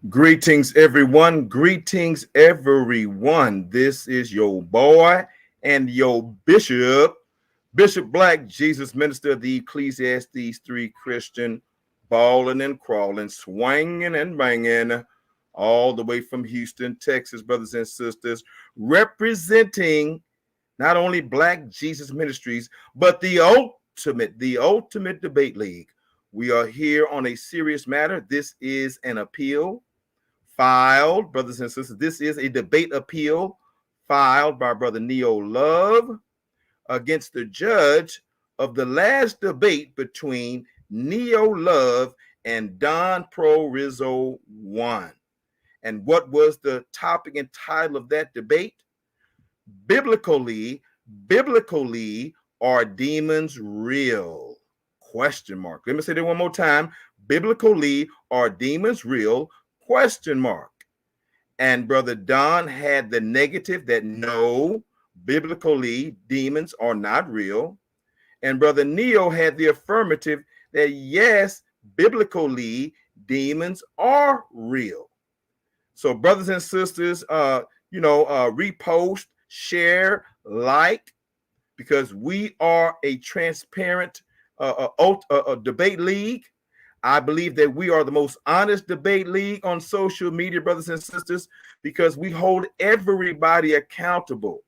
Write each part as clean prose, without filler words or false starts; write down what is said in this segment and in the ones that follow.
Greetings, everyone. Greetings, everyone. This is your boy and your bishop, Bishop Black Jesus Minister of the Ecclesiastes 3 Christian, balling and crawling, swinging and banging, all the way from Houston, Texas, brothers and sisters, representing not only Black Jesus Ministries, but the ultimate debate league. We are here on a serious matter. This is an appeal filed, brothers and sisters. This is a debate appeal filed by Brother Neo Love against the judge of the last debate between Neo Love and Don Pro Rizzo 1. And what was the topic and title of that debate? Biblically, are demons real? Question mark. Let me say that one more time. Biblically, are demons real? Question mark. And Brother Don had the negative that no, biblically, demons are not real. And Brother Neo had the affirmative that yes, biblically, demons are real. So, brothers and sisters, repost, share, like, because we are a transparent debate league. I believe that we are the most honest debate league on social media, brothers and sisters, because we hold everybody accountable.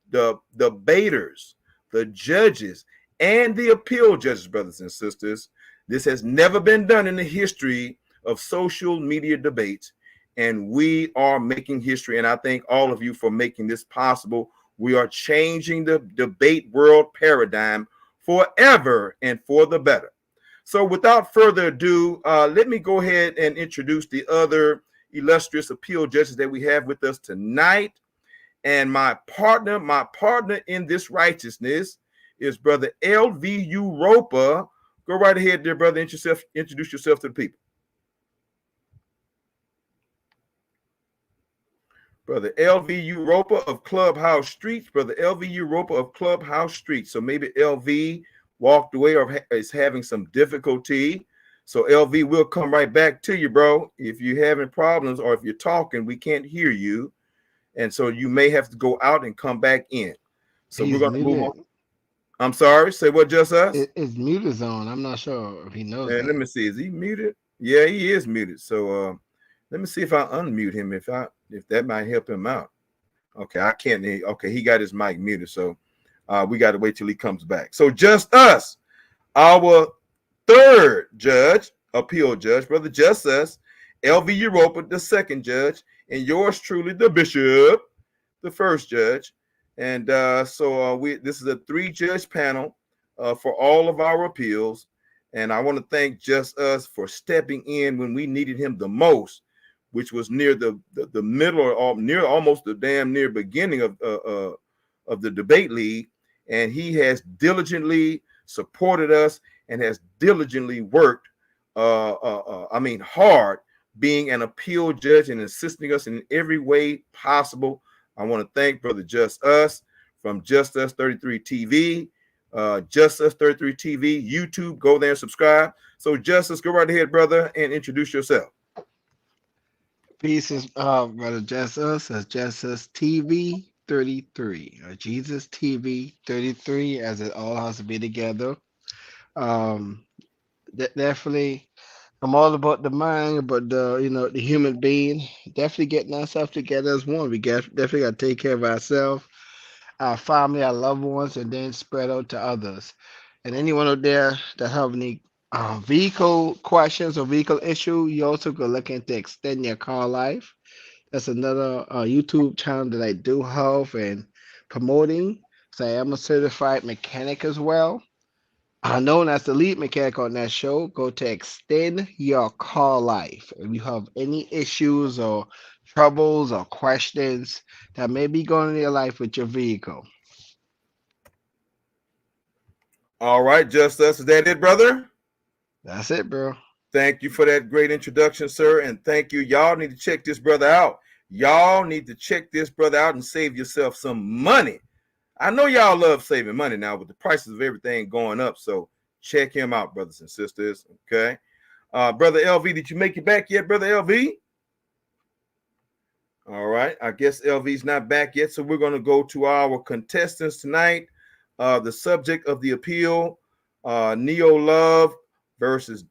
The debaters, the judges, and the appeal judges, brothers and sisters. This has never been done in the history of social media debates, and we are making history. And I thank all of you for making this possible. We are changing the debate world paradigm forever and for the better. So without further ado, let me go ahead and introduce the other illustrious appeal judges that we have with us tonight. And my partner in this righteousness is Brother LVU Roper. Go right ahead, dear brother. Introduce yourself to the people. Brother LVU Roper of Clubhouse Streets. Brother LVU Roper of Clubhouse Streets. So maybe LV walked away or is having some difficulty. So LV will come right back to you, bro. If you're having problems or if you're talking, we can't hear you. And so you may have to go out and come back in. So we're going to move on. I'm sorry. Say what, just us? It's muted zone. I'm not sure if he knows And that. let me see. Is he muted? Yeah, he is muted. So let me see if I unmute him. If that might help him out. Okay, I can't. Okay, he got his mic muted. So we got to wait till he comes back. So just us, our third judge, appeal judge, brother, just us, LV Europa, the second judge, and yours truly, the bishop, the first judge. And this is a 3-judge panel for all of our appeals. And I want to thank Just Us for stepping in when we needed him the most, which was near the middle or near almost the damn near beginning of the debate league. And he has diligently supported us and has diligently worked, hard, being an appeal judge and assisting us in every way possible. I want to thank Brother Just Us from Just Us 33 TV, Just Us 33 TV, YouTube. Go there and subscribe. So Just Us, go right ahead, brother, and introduce yourself. Pieces, brother Jesus, as Jesus TV 33, or Jesus TV 33, as it all has to be together. Definitely, I'm all about the mind, about the human being. Definitely getting ourselves together as one. Definitely got to take care of ourselves, our family, our loved ones, and then spread out to others. And anyone out there that have any vehicle questions or vehicle issue, you also could look into Extend Your Car Life. That's another YouTube channel that I do have and promoting. So I am a certified mechanic as well. Known as the lead mechanic on that show. Go to Extend Your Car Life. If you have any issues or troubles or questions that may be going on in your life with your vehicle. All right, Just Us. Is that it, brother? That's it, bro. Thank you for that great introduction, sir. And thank you. Y'all need to check this brother out. Y'all need to check this brother out and save yourself some money. I know y'all love saving money now with the prices of everything going up. So check him out, brothers and sisters. Okay. Brother LV, did you make it back yet, brother LV? All right. I guess LV's not back yet, so we're going to go to our contestants tonight. The subject of the appeal, Neo Love versus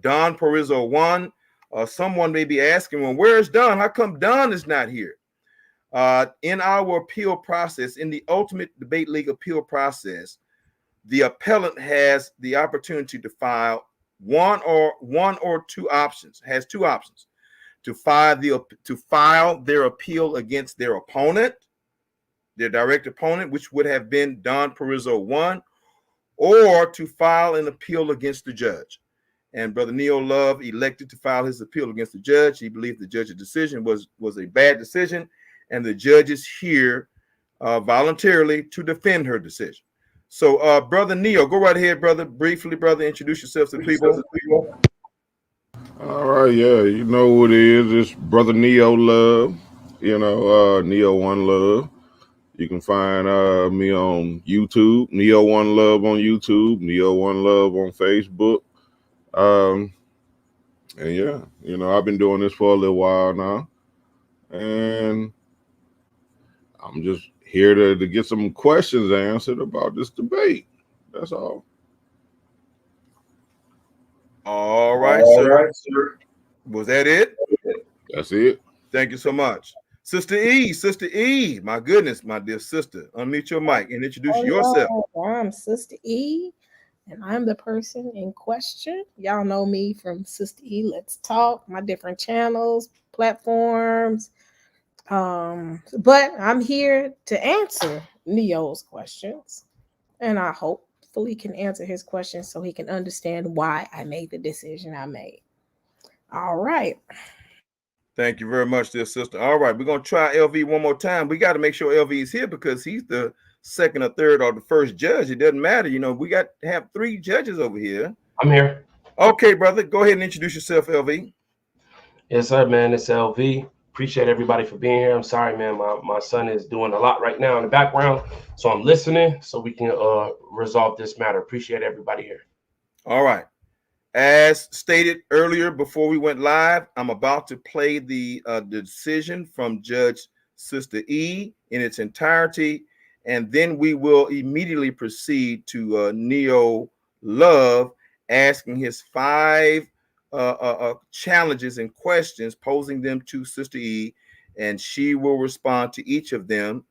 Don Perizzo 1. Someone may be asking, well, where's Don? How come Don is not here? In our appeal process, in the Ultimate Debate League appeal process, the appellant has the opportunity to file one or two options, has two options to file their appeal against their opponent, their direct opponent, which would have been Don Perizzo 1, or to file an appeal against the judge. And Brother Neo Love elected to file his appeal against the judge. He believed the judge's decision was a bad decision, and the judge is here voluntarily to defend her decision. So, Brother Neo, go right ahead, brother. Briefly, brother, introduce yourself to people. All right, yeah, you know what it is. It's Brother Neo Love, Neo One Love. You can find me on YouTube, Neo One Love on YouTube, Neo One Love on Facebook. Um, and yeah, I've been doing this for a little while now. And I'm just here to get some questions answered about this debate. That's all. All right, sir. Was that it? That's it. Thank you so much. Sister E, my goodness, my dear sister, unmute your mic and introduce yourself. I'm Sister E, and I'm the person in question. Y'all know me from Sister E Let's Talk, my different channels, platforms. But I'm here to answer Neo's questions, and I hopefully can answer his questions so he can understand why I made the decision I made. All right. Thank you very much, dear sister. All right, we're going to try LV one more time. We got to make sure LV is here because he's the second or third or the first judge. It doesn't matter. We got to have three judges over here. I'm here. Okay, brother. Go ahead and introduce yourself, LV. Yes, sir, man. It's LV. Appreciate everybody for being here. I'm sorry, man. My son is doing a lot right now in the background, so I'm listening so we can resolve this matter. Appreciate everybody here. All right. As stated earlier before we went live, I'm about to play the decision from Judge Sister E in its entirety, and then we will immediately proceed to Neo Love asking his 5 challenges and questions, posing them to Sister E, and she will respond to each of them,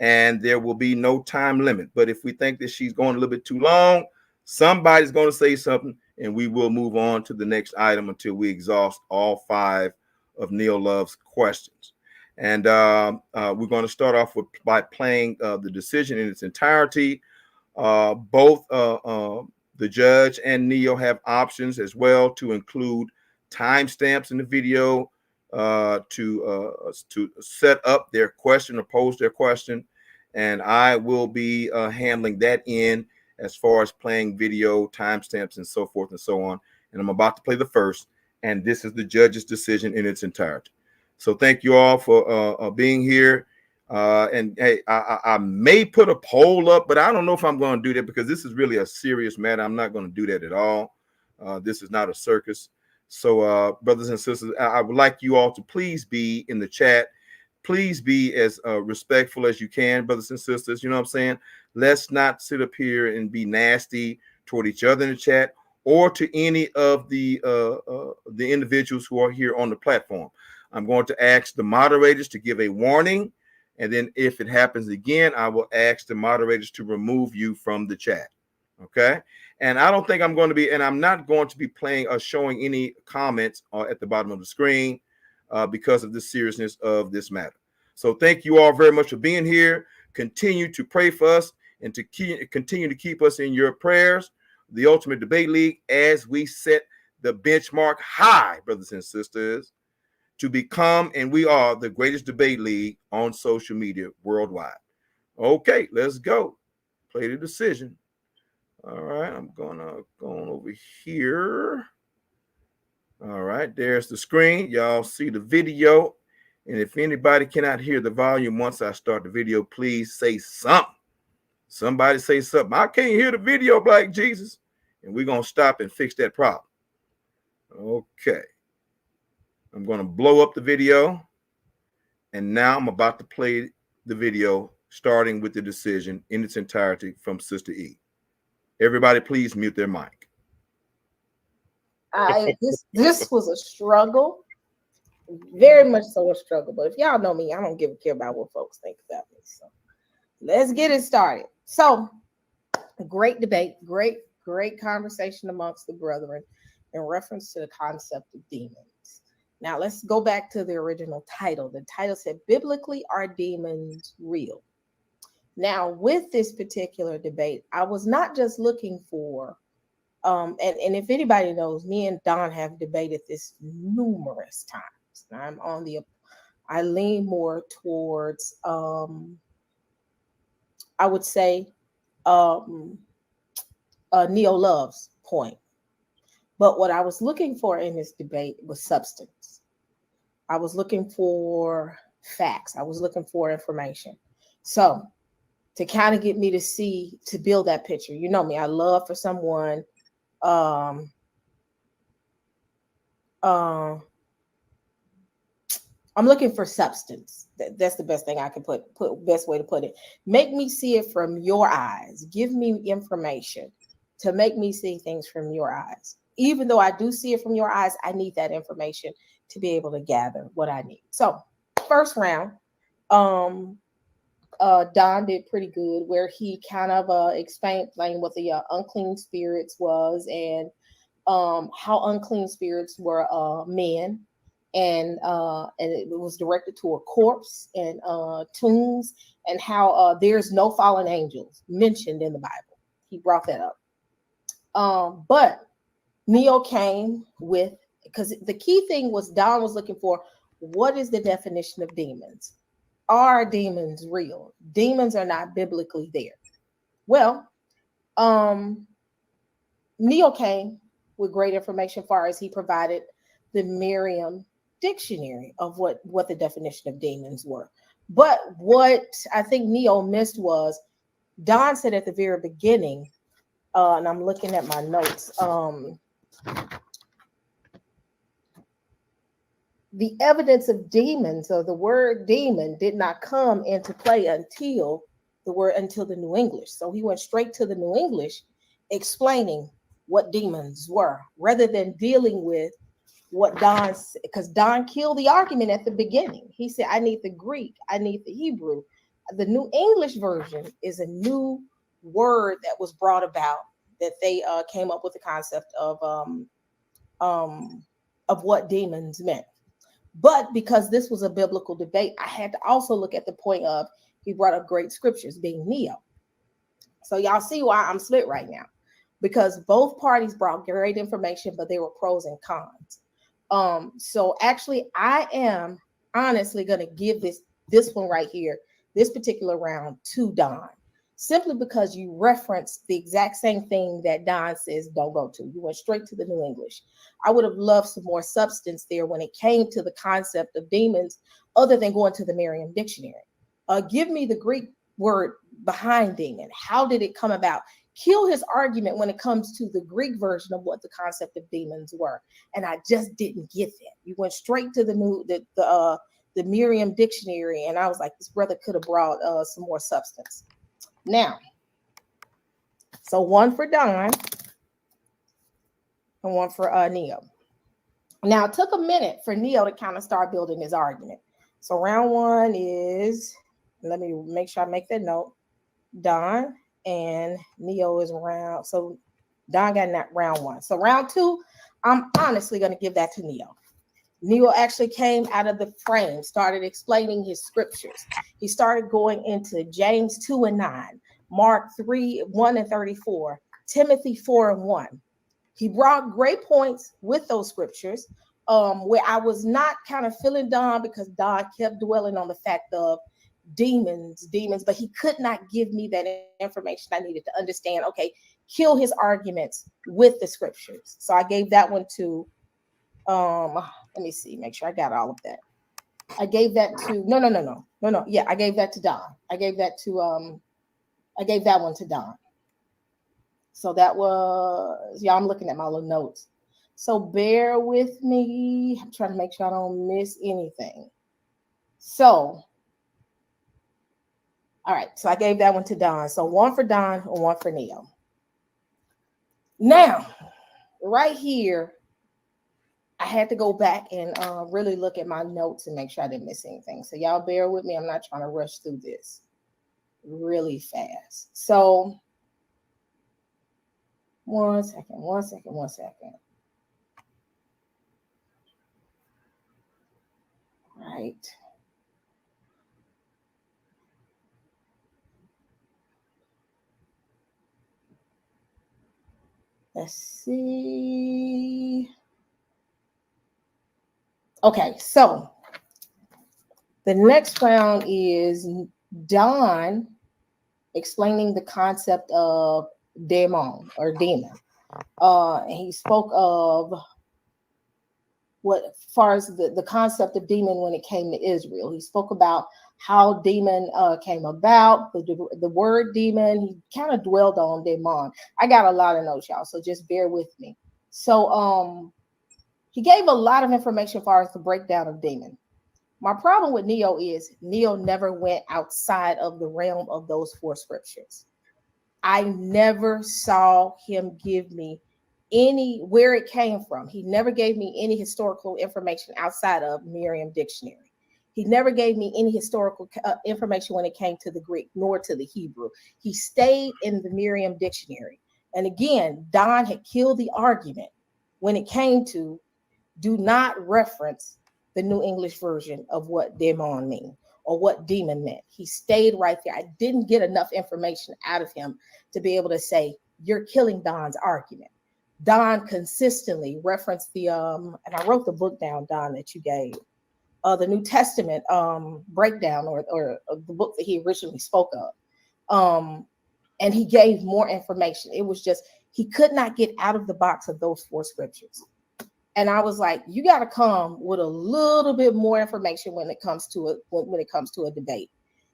and there will be no time limit. But if we think that she's going a little bit too long, somebody's going to say something, and we will move on to the next item until we exhaust all 5 of Neo Love's questions. And we're going to start off by playing the decision in its entirety. Both the judge and Neo have options as well to include timestamps in the video to set up their question or pose their question. And I will be handling that in as far as playing video, timestamps, and so forth and so on. And I'm about to play the first, and this is the judge's decision in its entirety. So thank you all for being here. And hey, I may put a poll up, but I don't know if I'm going to do that because this is really a serious matter. I'm not going to do that at all. This is not a circus. So brothers and sisters, I would like you all to please be in the chat. Please be as respectful as you can, brothers and sisters. You know what I'm saying? Let's not sit up here and be nasty toward each other in the chat or to any of the individuals who are here on the platform. I'm going to ask the moderators to give a warning, and then if it happens again, I will ask the moderators to remove you from the chat. Okay? And I don't think I'm going to be, and I'm not going to be playing or showing any comments at the bottom of the screen because of the seriousness of this matter. So thank you all very much for being here. Continue to pray for us and to continue to keep us in your prayers. The Ultimate Debate League, as we set the benchmark high, brothers and sisters, to become, and we are, the greatest debate league on social media worldwide. Okay, let's go. Play the decision. All right, I'm gonna go on over here. All right, there's the screen. Y'all see the video. And if anybody cannot hear the volume once I start the video, please say something. Somebody say something. I can't hear the video, Black Jesus. And we're going to stop and fix that problem. Okay. I'm going to blow up the video. And now I'm about to play the video, starting with the decision in its entirety from Sister E. Everybody, please mute their mic. This was a struggle, very much so a struggle. But if y'all know me, I don't give a care about what folks think about me. So let's get it started. So, a great debate, great conversation amongst the brethren in reference to the concept of demons. Now, let's go back to the original title. The title said, Biblically, are demons real? Now, with this particular debate, I was not just looking for, and if anybody knows, me and Don have debated this numerous times. Now, I lean more towards, I would say, Neo Love's point. But what I was looking for in this debate was substance. I was looking for facts. I was looking for information. So to kind of get me to build that picture, you know me, I love for someone, I'm looking for substance. That's the best thing I can best way to put it. Make me see it from your eyes. Give me information to make me see things from your eyes. Even though I do see it from your eyes, I need that information to be able to gather what I need. So first round, Don did pretty good, where he kind of explained what the unclean spirits was, and how unclean spirits were men, and it was directed to a corpse and tombs, and how there's no fallen angels mentioned in the Bible. He brought that up. But Neo came with, because the key thing was Don was looking for, what is the definition of demons? Are demons real? Demons are not biblically there. Well, Neo came with great information as far as he provided the Merriam dictionary of what the definition of demons were. But what I think Neo missed was, Don said at the very beginning, and I'm looking at my notes, the evidence of demons, or the word demon, did not come into play until the New English. So he went straight to the New English, explaining what demons were, rather than dealing with what Don said, because Don killed the argument at the beginning. He said, I need the Greek, I need the Hebrew. The New English version is a new word that was brought about, that they came up with the concept of what demons meant. But because this was a biblical debate, I had to also look at the point of, he brought up great scriptures, being Neo. So y'all see why I'm split right now, because both parties brought great information, but there were pros and cons. So actually, I am honestly going to give this one right here, this particular round, to Don, simply because you referenced the exact same thing that Don says don't go to. You went straight to the New English. I would have loved some more substance there when it came to the concept of demons, other than going to the Merriam dictionary. Give me the Greek word behind demon. How did it come about? Kill his argument when it comes to the Greek version of what the concept of demons were. And I just didn't get that. You went straight to the Merriam dictionary, and I was like, this brother could have brought some more substance. Now, so one for Don and one for Neo. Now, it took a minute for Neo to kind of start building his argument. So round one is, let me make sure I make that note, Don, and Neo is round. So Don got in that round one. So round two, I'm honestly going to give that to Neo. Neo actually came out of the frame, started explaining his scriptures. He started going into James 2:9, Mark 3:1-34, Timothy 4:1. He brought great points with those scriptures, where I was not kind of feeling Don, because Don kept dwelling on the fact of demons, but he could not give me that information I needed to understand, okay, kill his arguments with the scriptures. So I gave that one to, let me see, make sure I got all of that. I gave that to, no. Yeah, I gave that to Don. I gave that one to Don. So that was, yeah, I'm looking at my little notes. So bear with me. I'm trying to make sure I don't miss anything. So, all right. So I gave that one to Don. So 1 for Don and 1 for Neo. Now, right here, I had to go back and really look at my notes and make sure I didn't miss anything. So y'all bear with me. I'm not trying to rush through this really fast. So one second. Right. Let's see. Okay, so the next round is Don explaining the concept of demon or demon. And he spoke of what, as far as the concept of demon when it came to Israel. He spoke about how demon came about, the word demon. He kind of dwelled on demon. I got a lot of notes, y'all, so just bear with me. So he gave a lot of information as far as the breakdown of demon. My problem with Neo is Neo never went outside of the realm of those 4 scriptures. I never saw him give me where it came from. He never gave me any historical information outside of Merriam Dictionary. He never gave me any historical information when it came to the Greek nor to the Hebrew. He stayed in the Merriam Dictionary. And again, Don had killed the argument when it came to do not reference the New English version of what demon mean or what demon meant. He stayed right there. I didn't get enough information out of him to be able to say, you're killing Don's argument. Don consistently referenced the, and I wrote the book down, Don, that you gave, the New Testament breakdown or the book that he originally spoke of. And he gave more information. It was just, he could not get out of the box of those 4 scriptures. And I was like, you got to come with a little bit more information when it comes to a debate.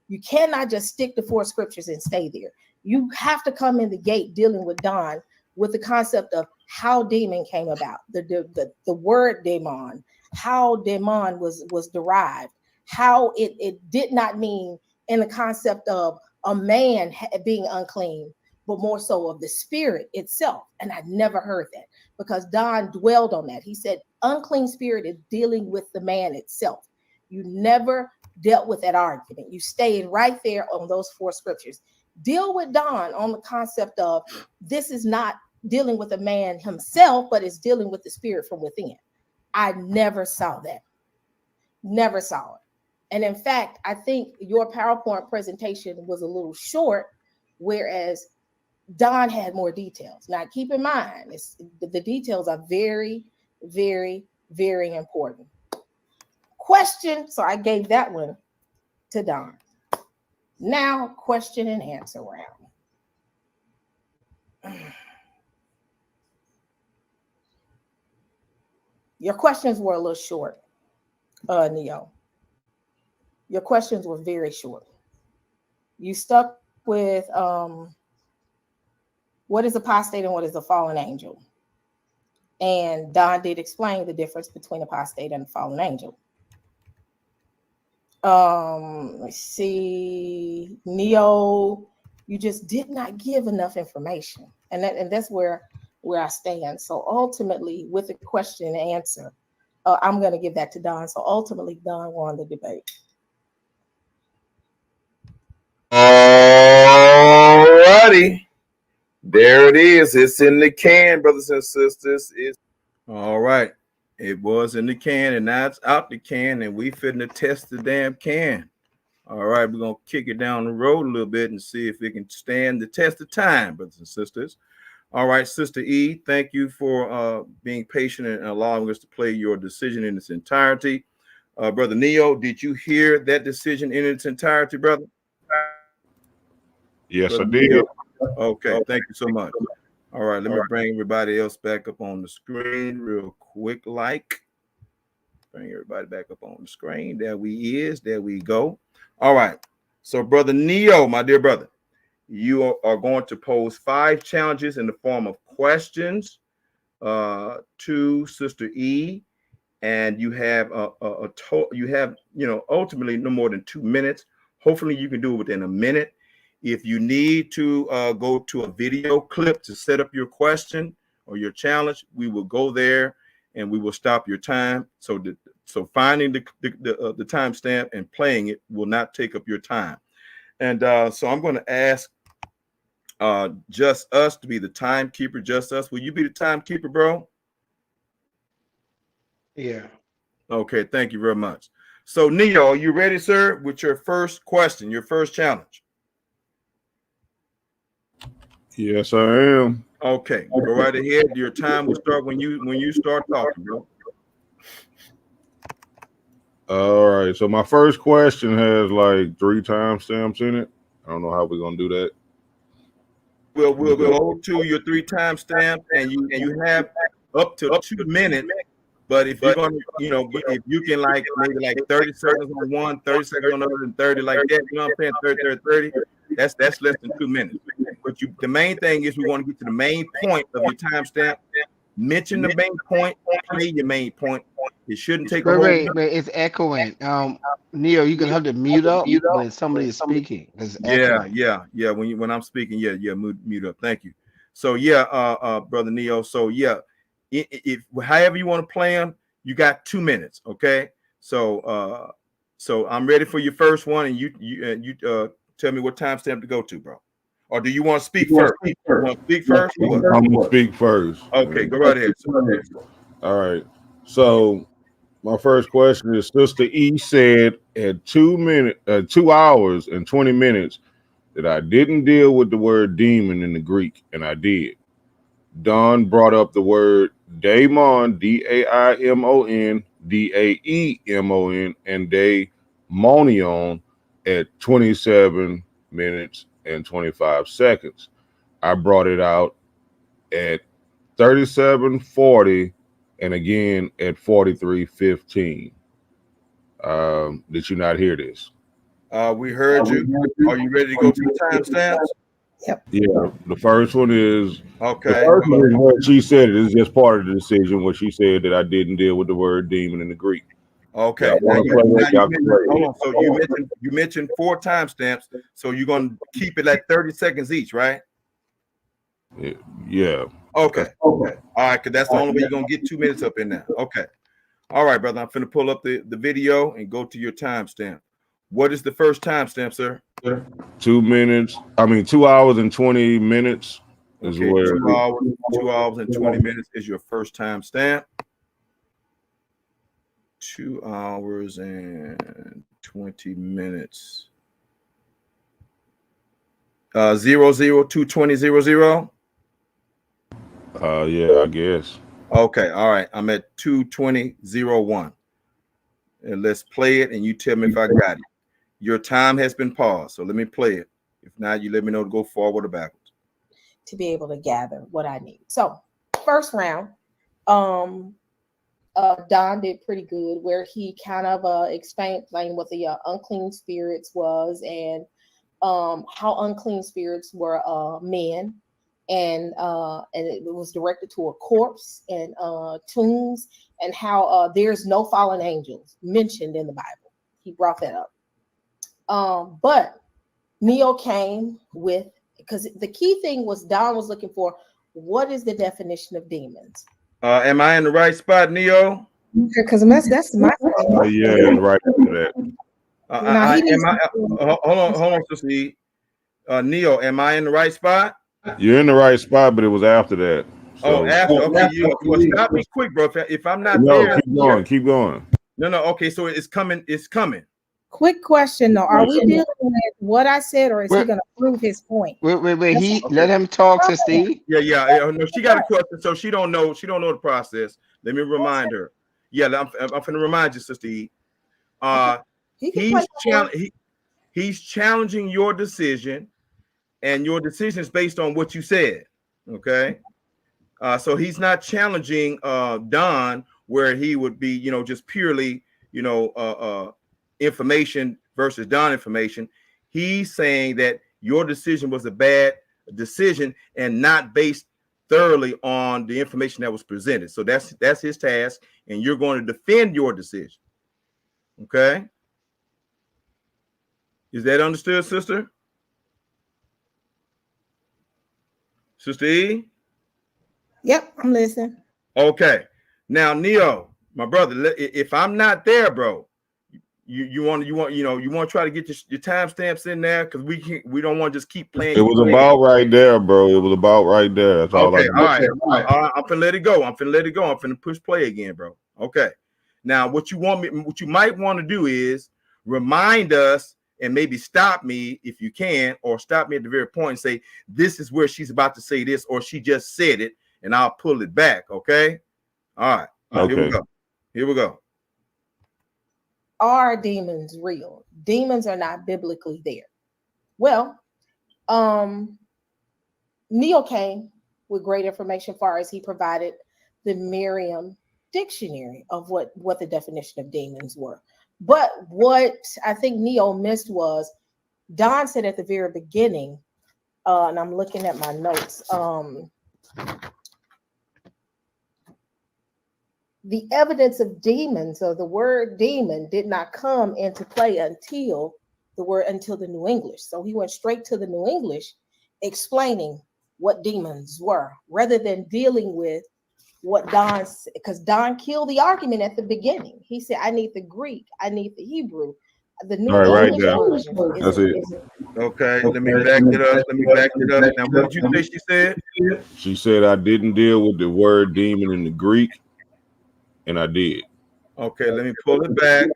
You cannot just stick to 4 scriptures and stay there. You have to come in the gate dealing with Don with the concept of how demon came about, the word demon, how demon was derived, how it did not mean in the concept of a man being unclean, but more so of the spirit itself. And I never heard that, because Don dwelled on that. He said, unclean spirit is dealing with the man itself. You never dealt with that argument. You stayed right there on those 4 scriptures. Deal with Don on the concept of this is not dealing with a man himself, but it's dealing with the spirit from within. I never saw that. Never saw it. And in fact, I think your PowerPoint presentation was a little short, whereas Don had more details. Now, keep in mind, the details are very, very, very important. Question. So I gave that one to Don. Now, question and answer round. Your questions were a little short, Neo. Your questions were very short. You stuck with what is apostate and what is a fallen angel? And Don did explain the difference between apostate and a fallen angel. Let's see, Neo, you just did not give enough information, and that's where I stand. So ultimately, with the question and answer, I'm going to give that to Don. So ultimately, Don won the debate. Alrighty, there it is. It's in the can, brothers and sisters. It's all right. It was in the can, and now it's out the can, and we finna test the damn can. All right, we're gonna kick it down the road a little bit and see if it can stand the test of time, brothers and sisters. All right, Sister E, thank you for being patient and allowing us to play your decision in its entirety. Brother Neo, did you hear that decision in its entirety, brother? Yes, Brother I did. Neo? Okay, thank you so much. All right, let me bring everybody else back up on the screen real quick, like. Bring everybody back up on the screen. There we go. All right. So, Brother Neo, my dear brother, you are going to pose 5 challenges in the form of questions to Sister E. and you have ultimately no more than 2 minutes. Hopefully you can do it within a minute. If you need to go to a video clip to set up your question or your challenge, we will go there and we will stop your time. So finding the timestamp and playing it will not take up your time. And so I'm going to ask Just Us to be the timekeeper. Just Us, will you be the timekeeper, bro? Yeah. Okay, thank you very much. So Neo, are you ready, sir, with your first question, your first challenge? Yes, I am. Okay, go right ahead. Your time will start when you start talking, bro. All right. So my first question has like 3 timestamps in it. I don't know how we're gonna do that. We'll go to your 3 timestamp, and you have up to 2 minutes. But if you're gonna, if you can like maybe like 30 seconds on one, 30 seconds on the other, and 30 like that, you know what I'm saying? 30, that's less than 2 minutes. But the main thing is we want to get to the main point of your timestamp. Mention the main point, play your main point. It shouldn't take a whole Wait, it's echoing. Neo, you can have to mute up when somebody is speaking. It's echoing. Yeah. When I'm speaking, mute up. Thank you. So brother Neo. So if however you want to play them, you got 2 minutes. Okay. So I'm ready for your first one, and you tell me what timestamp to go to, bro. Or do you want to speak first? You want to speak first? I'm gonna speak first. Okay, go right ahead. All right. So my first question is: Sister E said at 2 hours and 20 minutes that I didn't deal with the word demon in the Greek, and I did. Don brought up the word daimon, daimon, daemon, and daimonion at 27 minutes and 25 seconds. I brought it out at 37:40 and again at 43:15. Did you not hear this? We heard you. Are you ready to go to the timestamps? Yep. Yeah, the first one is Okay. The first one is what she said. It is just part of the decision. What she said that I didn't deal with the word demon in the Greek. Okay. Hold on. So you mentioned 4 timestamps. So you're gonna keep it at 30 seconds each, right? Yeah. Okay. All right, because that's the only way you're gonna get 2 minutes up in there. Okay. All right, brother. I'm finna pull up the video and go to your timestamp. What is the first timestamp, sir? 2 minutes. 2 hours and 20 minutes is Okay, where 2 hours and 20 minutes is your first timestamp. 2 hours and 20 minutes. 00:02:20:00. Yeah, I guess. Okay, all right. I'm at 2:20:01. And let's play it, and you tell me if I got it. Your time has been paused, so let me play it. If not, you let me know to go forward or backwards. To be able to gather what I need. So first round, Don did pretty good, where he kind of explained what the unclean spirits was, and how unclean spirits were men, and it was directed to a corpse and tombs, and how there's no fallen angels mentioned in the Bible. He brought that up. But Neo came with, because the key thing was Don was looking for, what is the definition of demons? Am I in the right spot, Neo? Because that's my yeah, right after that. Hold on, Sister. Neo, am I in the right spot? You're in the right spot, but it was after that. So. Okay, stop me quick, bro. If I'm not there, keep going. No. Okay, so it's coming. Quick question though: are we dealing with what I said, or is he going to prove his point? Wait. Let him talk, to Steve. Yeah. No, she got a question, so she don't know the process. Let me remind her. Yeah, I'm going to remind you, Sister E. He's challenging your decision, and your decision is based on what you said. Okay. So he's not challenging Don, where he would be, just purely, information versus Don information. He's saying that your decision was a bad decision and not based thoroughly on the information that was presented. So that's his task, and you're going to defend your decision. Okay? Is that understood, sister? Sister E? Yep, I'm listening. Okay. Now, Neo, my brother, if I'm not there, bro, you want to try to get your timestamps in there, because we don't want to just keep playing. It was about right there, bro. It was about right there. That's all Okay, I all right. I'm finna let it go. I'm finna push play again, bro. Okay. Now, what you might want to do is remind us, and maybe stop me if you can, or stop me at the very point and say, this is where she's about to say this, or she just said it, and I'll pull it back. Okay. All right. Okay. Here we go. Are demons real? Demons are not biblically there. Well, Neil came with great information, far as he provided the Merriam dictionary of what the definition of demons were. But what I think Neo missed was, Don said at the very beginning, and I'm looking at my notes, the evidence of demons, or the word demon, did not come into play until the New English. So he went straight to the New English, explaining what demons were, rather than dealing with what Don, because Don killed the argument at the beginning. He said, I need the Greek, I need the Hebrew. The New English version. That's it. Okay, let me back it up. Now, what did you say she said? She said I didn't deal with the word demon in the Greek, and I did. Okay, let me pull it back.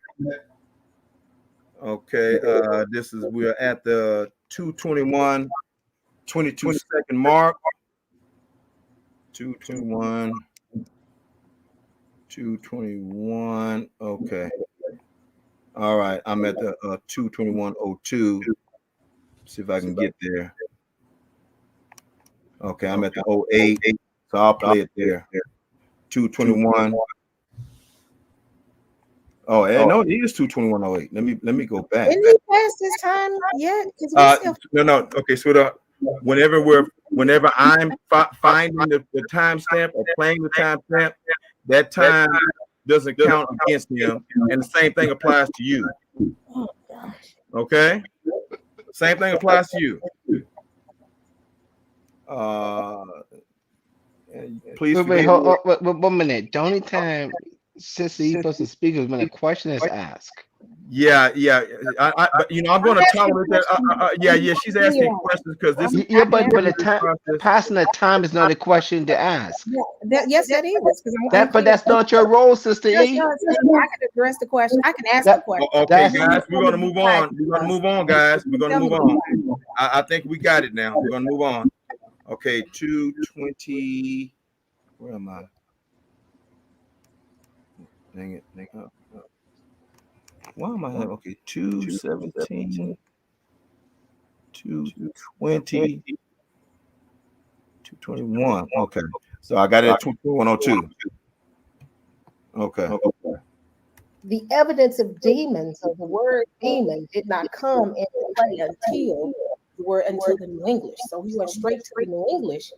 Okay, we are at the 2:21, 22-second mark. 2:21, 2:21. Okay. All right, I'm at the 2:21:02. See if I can get there. Okay, I'm at the 08, so I'll play it there. 2:21. Oh, no, it is 2:21:08. Let me go back. Didn't he pass this time yet? No. Okay, so whenever I'm finding the timestamp or playing the timestamp, that time doesn't count against him, and the same thing applies to you. Oh gosh. Okay, same thing applies to you. Please wait, hold on, wait, 1 minute. The only time Sister E supposed to speak is when a question is asked. Yeah. But I'm going to tolerate that. Yeah. She's asking questions because this. Yeah, but the time passing the time is not a question to ask. Yes, that is. But that's not your role, Sister E. I can address the question. I can ask the question. Okay, guys, we're going to move on. We're going to move on, guys. We're going to move on. I think we got it now. We're going to move on. Okay, 2:20. Where am I? Dang it. Why am I having? Okay, 2:17, 2:20, 2:21. Okay, so I got it at 2:21:02. Okay. The evidence of demons, of the word demon, did not come into play until the New English. So he went straight to the New English,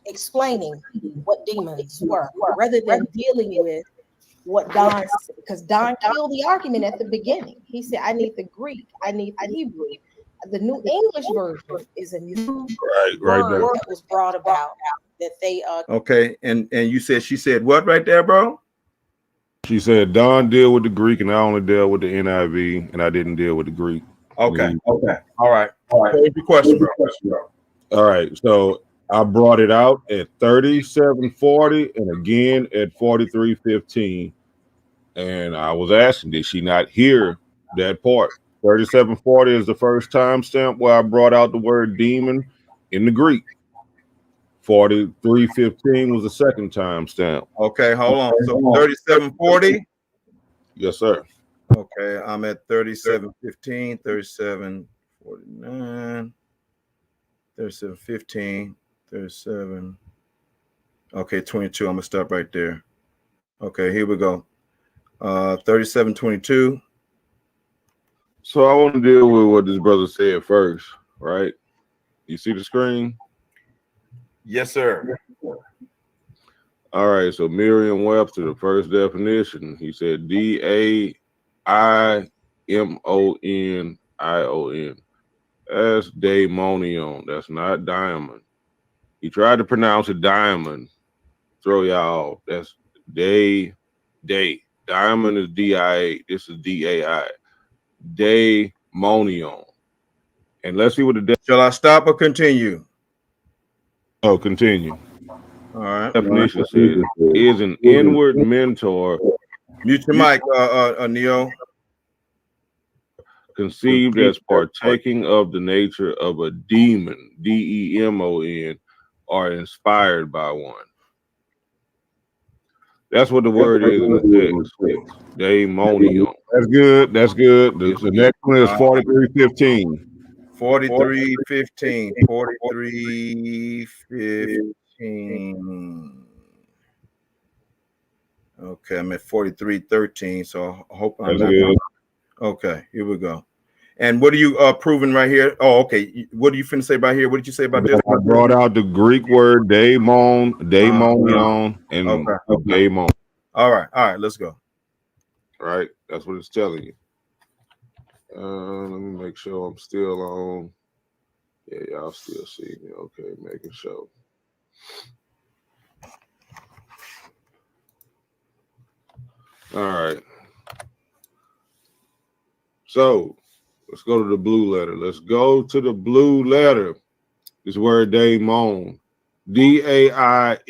explaining what demons were, rather than dealing with what Don, because Don killed the argument at the beginning. He said, I need the Greek, I need the Hebrew. The New English version is a new word that was brought about that they Okay, and she said what right there, bro? She said Don deal with the Greek, and I only deal with the NIV, and I didn't deal with the Greek. Okay. All right. Here's your question, bro. All right, so I brought it out at 37:40 and again at 43:15. And I was asking, did she not hear that part? 37:40 is the first timestamp where I brought out the word demon in the Greek. 43:15 was the second timestamp. Okay, hold on. So 37:40? Yes, sir. Okay, I'm at 37:15, 37:49, 37:15, 37. Okay, 22. I'm gonna stop right there. Okay, here we go. 37:22. So I want to deal with what this brother said first, right? You see the screen? Yes, sir. All right, so Merriam-Webster, the first definition, he said Daimonion. That's daimonion. That's not diamond. He tried to pronounce it diamond. Throw y'all off. That's day. Diamond is D-I-A. This is D-A-I. Daimonion. And let's see what the Shall I stop or continue? continue. All right. Definition says is an inward mentor. Mute your mic, Neo. Conceived as partaking of the nature of a demon, D-E-M-O-N, or inspired by one. That's what the word is in the text. Daimonion. That's good. That's good. The next one is 43:15. 43:15. 43:15. Okay, I'm at 43:13. So I hope I'm good. Okay, here we go. And what are you proving right here? Oh, okay. What do you finna say about here? What did you say about this? I brought out the Greek word daimonion, and daimon. All right, let's go. Right, that's what it's telling you. Let me make sure I'm still on. Yeah, y'all still see me. Okay, making sure. All right. So let's go to the blue letter. Let's go to the blue letter. This word daimon. D-A-I-M-O-N-I-O-N.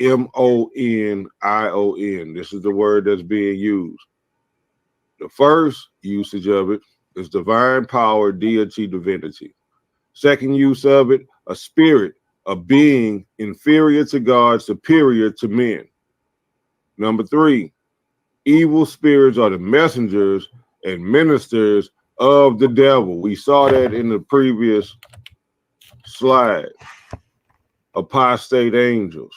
This is the word that's being used. The first usage of it is divine power, deity, divinity. Second use of it, a spirit, a being inferior to God, superior to men. Number three, evil spirits are the messengers and ministers of the devil. We saw that in the previous slide. Apostate angels.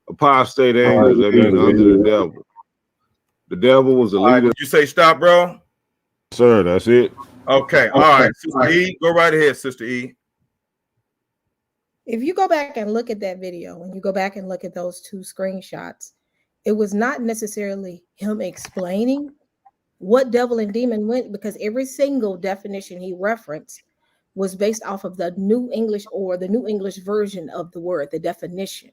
Apostate angels, that means under the devil. The devil was the leader. Did you say stop, bro? Sir, that's it. Okay, all right. Sister E, go right ahead, Sister E. If you go back and look at that video, when you go back and look at those two screenshots, it was not necessarily him explaining what devil and demon meant, because every single definition he referenced was based off of the New English or the New English version of the word, the definition.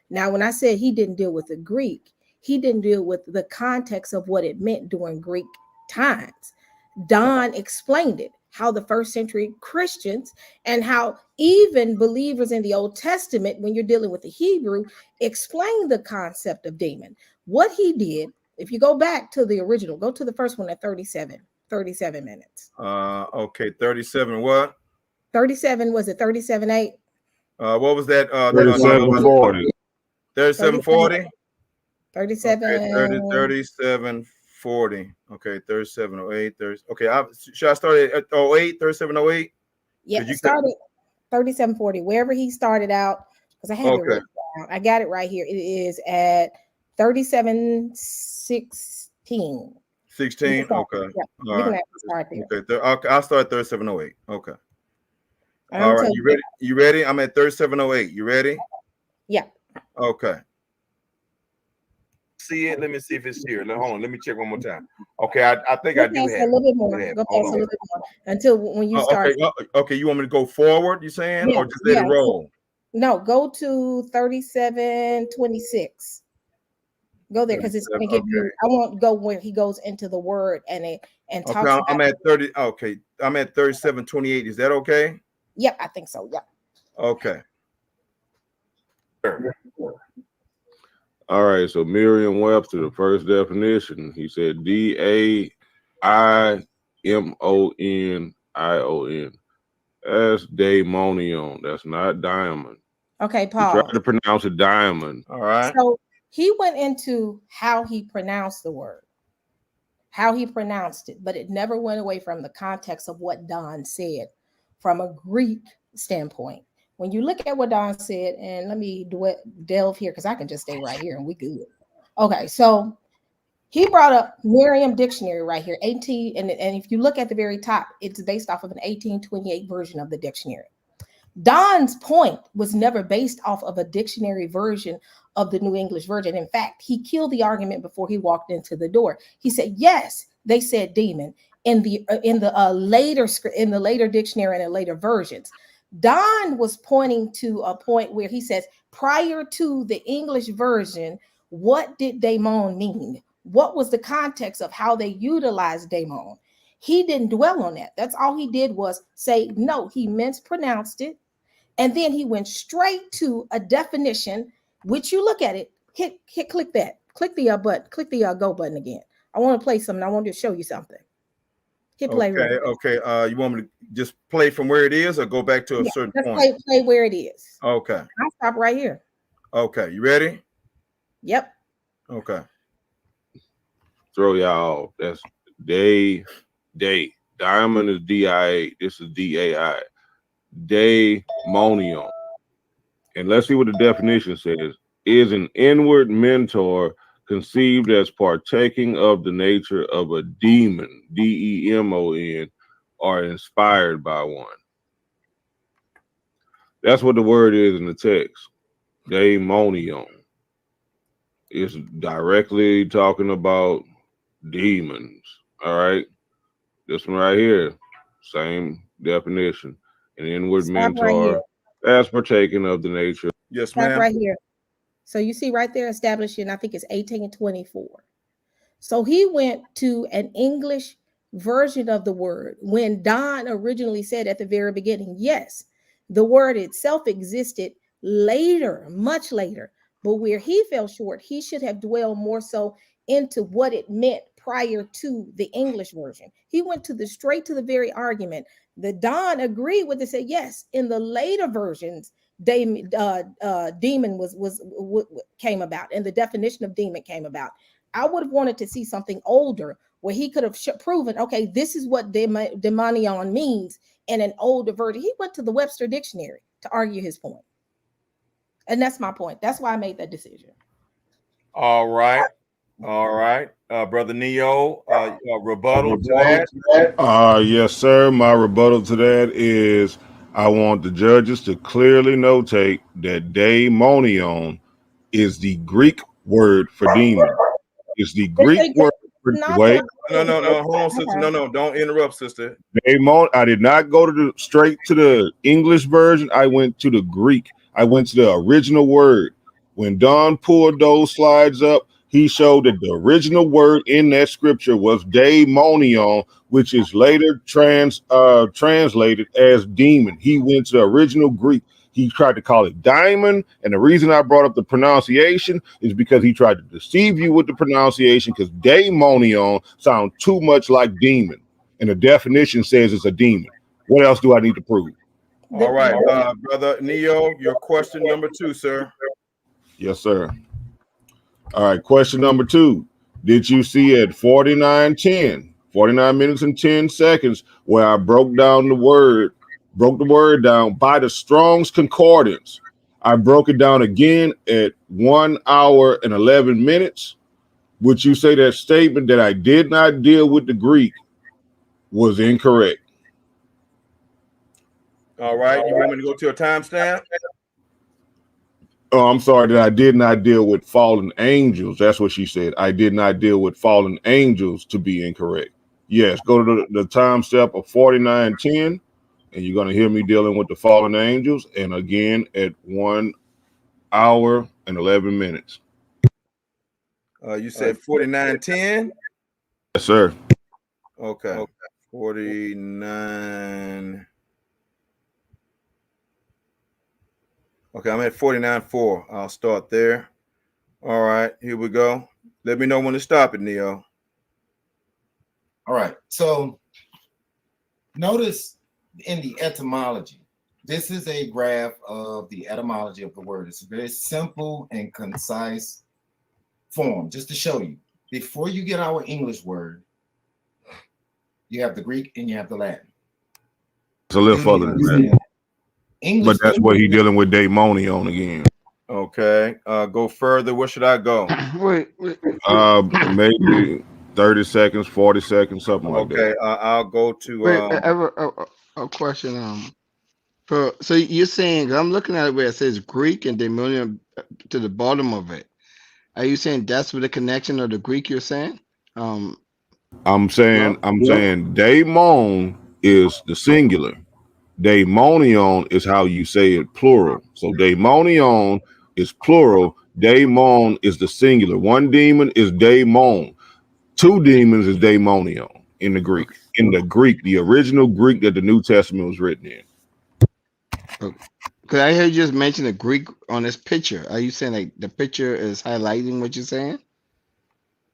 Now, when I said he didn't deal with the Greek, he didn't deal with the context of what it meant during Greek times. Don explained it, how the first century Christians and how even believers in the Old Testament, when you're dealing with the Hebrew, explain the concept of demon. What he did, if you go back to the original, go to the first one at 37 minutes. Okay, 37 what? 37, was it 37:8? What was that? 37:40. 37:40? 37. Okay, 37:40. Okay, 37:08. Okay, should I start at 08, 37:08? Yeah, it started 37:40. Wherever he started out, because I have it written down. I got it right here. It is at 37:16. 16. Okay. Yeah, you can start there. Okay, I'll start at 37:08. Okay. All right. You ready? You ready? I'm at 37:08. You ready? Yeah. Okay. See it. Let me see if it's here. Hold on. Let me check one more time. Okay, I think I do have a little bit more. Go past a little bit more until when you start. Okay, you want me to go forward? You saying, or just let it roll? No, go to 37:26. Go there because it's going to give you. I won't go where he goes into the word and talks. Okay, I'm at 30. Okay, I'm at 37:28. Is that okay? Yep, I think so. Yep. Okay. All right, so Merriam-Webster, the first definition, he said D-A-I-M-O-N-I-O-N. That's daimonion. That's not diamond. Okay, Paul. He tried to pronounce it diamond. All right. So he went into how he pronounced the word, how he pronounced it, but it never went away from the context of what Don said from a Greek standpoint. When you look at what Don said, and let me delve here because I can just stay right here and we good. Okay, so he brought up Merriam Dictionary right here, 18, and if you look at the very top, it's based off of an 1828 version of the dictionary. Don's point was never based off of a dictionary version of the New English Version. In fact, he killed the argument before he walked into the door. He said, yes, they said demon in the later dictionary and in later versions. Don was pointing to a point where he says, prior to the English version, what did daemon mean? What was the context of how they utilized daemon? He didn't dwell on that. That's all he did was say, no, he mispronounced it. And then he went straight to a definition, which you look at it, click that, click the button, click the go button again. I want to play something. I want to show you something. Hit play. Okay. You want me to just play from where it is or go back to a certain point? Play where it is. Okay. I'll stop right here. Okay. You ready? Yep. Okay. Throw y'all. That's day. Diamond is DIA. This is DAI. Daemonion. And let's see what the definition says. Is an inward mentor conceived as partaking of the nature of a demon, DEMON, or inspired by one. That's what the word is in the text. Daemonion. It's directly talking about demons. All right. This one right here, same definition. An inward mentor as partaking of the nature. Yes, ma'am. Right here. So you see right there, establishing, I think it's 1824. So he went to an English version of the word when Don originally said at the very beginning, yes, the word itself existed later, much later, but where he fell short, he should have dwelled more so into what it meant prior to the English version. He went to straight to the very argument. The Don agreed with it, said, yes, in the later versions, demon came about, and the definition of demon came about. I would have wanted to see something older where he could have proven, okay, this is what demonion means in an older version. He went to the Webster Dictionary to argue his point. And that's my point. That's why I made that decision. All right. Brother Neo, rebuttal to that? Yes, sir. My rebuttal to that is I want the judges to clearly notate that daemonion is the Greek word for demon. It's the Greek word for wait. No, hold on, sister. No, don't interrupt, sister. I did not go straight to the English version. I went to the Greek. I went to the original word. When Don pulled those slides up, he showed that the original word in that scripture was daemonion, which is later translated as demon. He went to the original Greek. He tried to call it diamond. And the reason I brought up the pronunciation is because he tried to deceive you with the pronunciation, because daemonion sounds too much like demon. And the definition says it's a demon. What else do I need to prove? All right, Brother Neo, your question number 2, sir. Yes, sir. All right, question number 2. Did you see at 49 minutes and 10 seconds, where I broke the word down by the Strong's Concordance? I broke it down again at 1 hour and 11 minutes. Would you say that statement that I did not deal with the Greek was incorrect? All right, you want me to go to a timestamp? Oh, I'm sorry, that I did not deal with fallen angels. That's what she said. I did not deal with fallen angels to be incorrect. Yes, go to the time step of 49:10, and you're going to hear me dealing with the fallen angels. And again, at 1 hour and 11 minutes. You said 49:10? Yes, sir. Okay. 49. Okay, I'm at 49:4. I'll start there. All right, here we go. Let me know when to stop it, Neo. All right, so notice in the etymology, this is a graph of the etymology of the word. It's a very simple and concise form, just to show you. Before you get our English word, you have the Greek and you have the Latin. It's a little further than that. English, but that's what he's dealing with daemonion again. Okay, go further. Where should I go? Wait. Maybe 30 seconds, 40 seconds, something like that. Okay, I'll go to. I have a question. So you're saying, I'm looking at it where it says Greek and daemonion to the bottom of it. Are you saying that's with the connection of the Greek you're saying? I'm saying daemon is the singular. Daemonion is how you say it plural. So daemonion is plural. Daemon is the singular. One demon is daemon. Two demons is daemonion in the Greek. In the Greek, the original Greek that the New Testament was written in. Because I heard you just mention the Greek on this picture. Are you saying like the picture is highlighting what you're saying?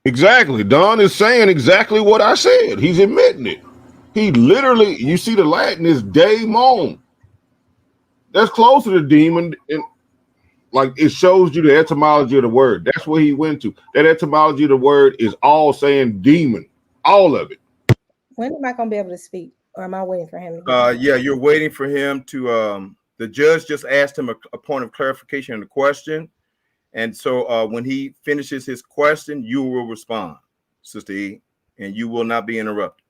Exactly. Don is saying exactly what I said. He's admitting it. He literally, you see the Latin is daemon. That's closer to demon. And like it shows you the etymology of the word. That's where he went to. That etymology of the word is all saying demon. All of it. When am I gonna be able to speak? Or am I waiting for him to get Yeah, you're waiting for him to the judge just asked him a point of clarification on the question. And so when he finishes his question, you will respond, Sister E, and you will not be interrupted.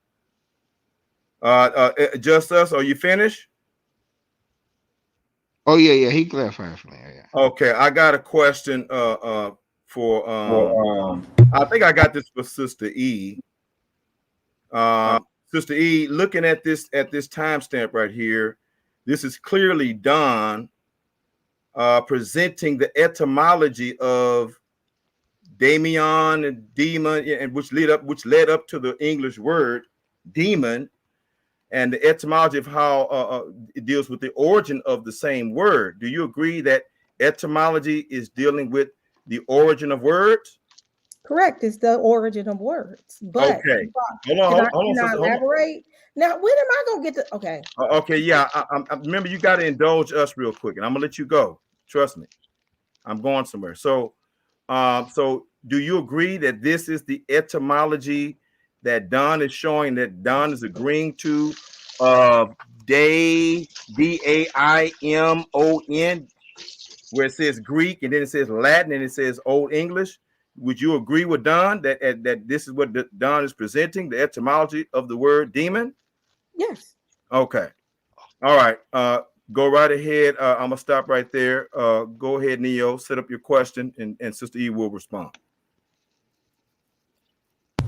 Just us, are you finished? Oh yeah, he clarified for me. Yeah. Okay, I got a question for I think I got this for Sister E. Sister E, looking at this timestamp right here, this is clearly Don presenting the etymology of Daemon and demon, and which led up to the English word demon, and the etymology of how it deals with the origin of the same word. Do you agree that etymology is dealing with the origin of words? Correct. It's the origin of words. But okay, can I elaborate? Now, when am I gonna get to? Okay. Okay. Yeah. I remember you got to indulge us real quick, and I'm gonna let you go. Trust me, I'm going somewhere. So, so do you agree that this is the etymology that Don is showing, that Don is agreeing to? Daimon, where it says Greek and then it says Latin and it says Old English. Would you agree with Don that this is what Don is presenting, the etymology of the word demon? Yes. Okay. All right. Go right ahead. I'm gonna stop right there. Go ahead, Neo. Set up your question, and Sister E will respond.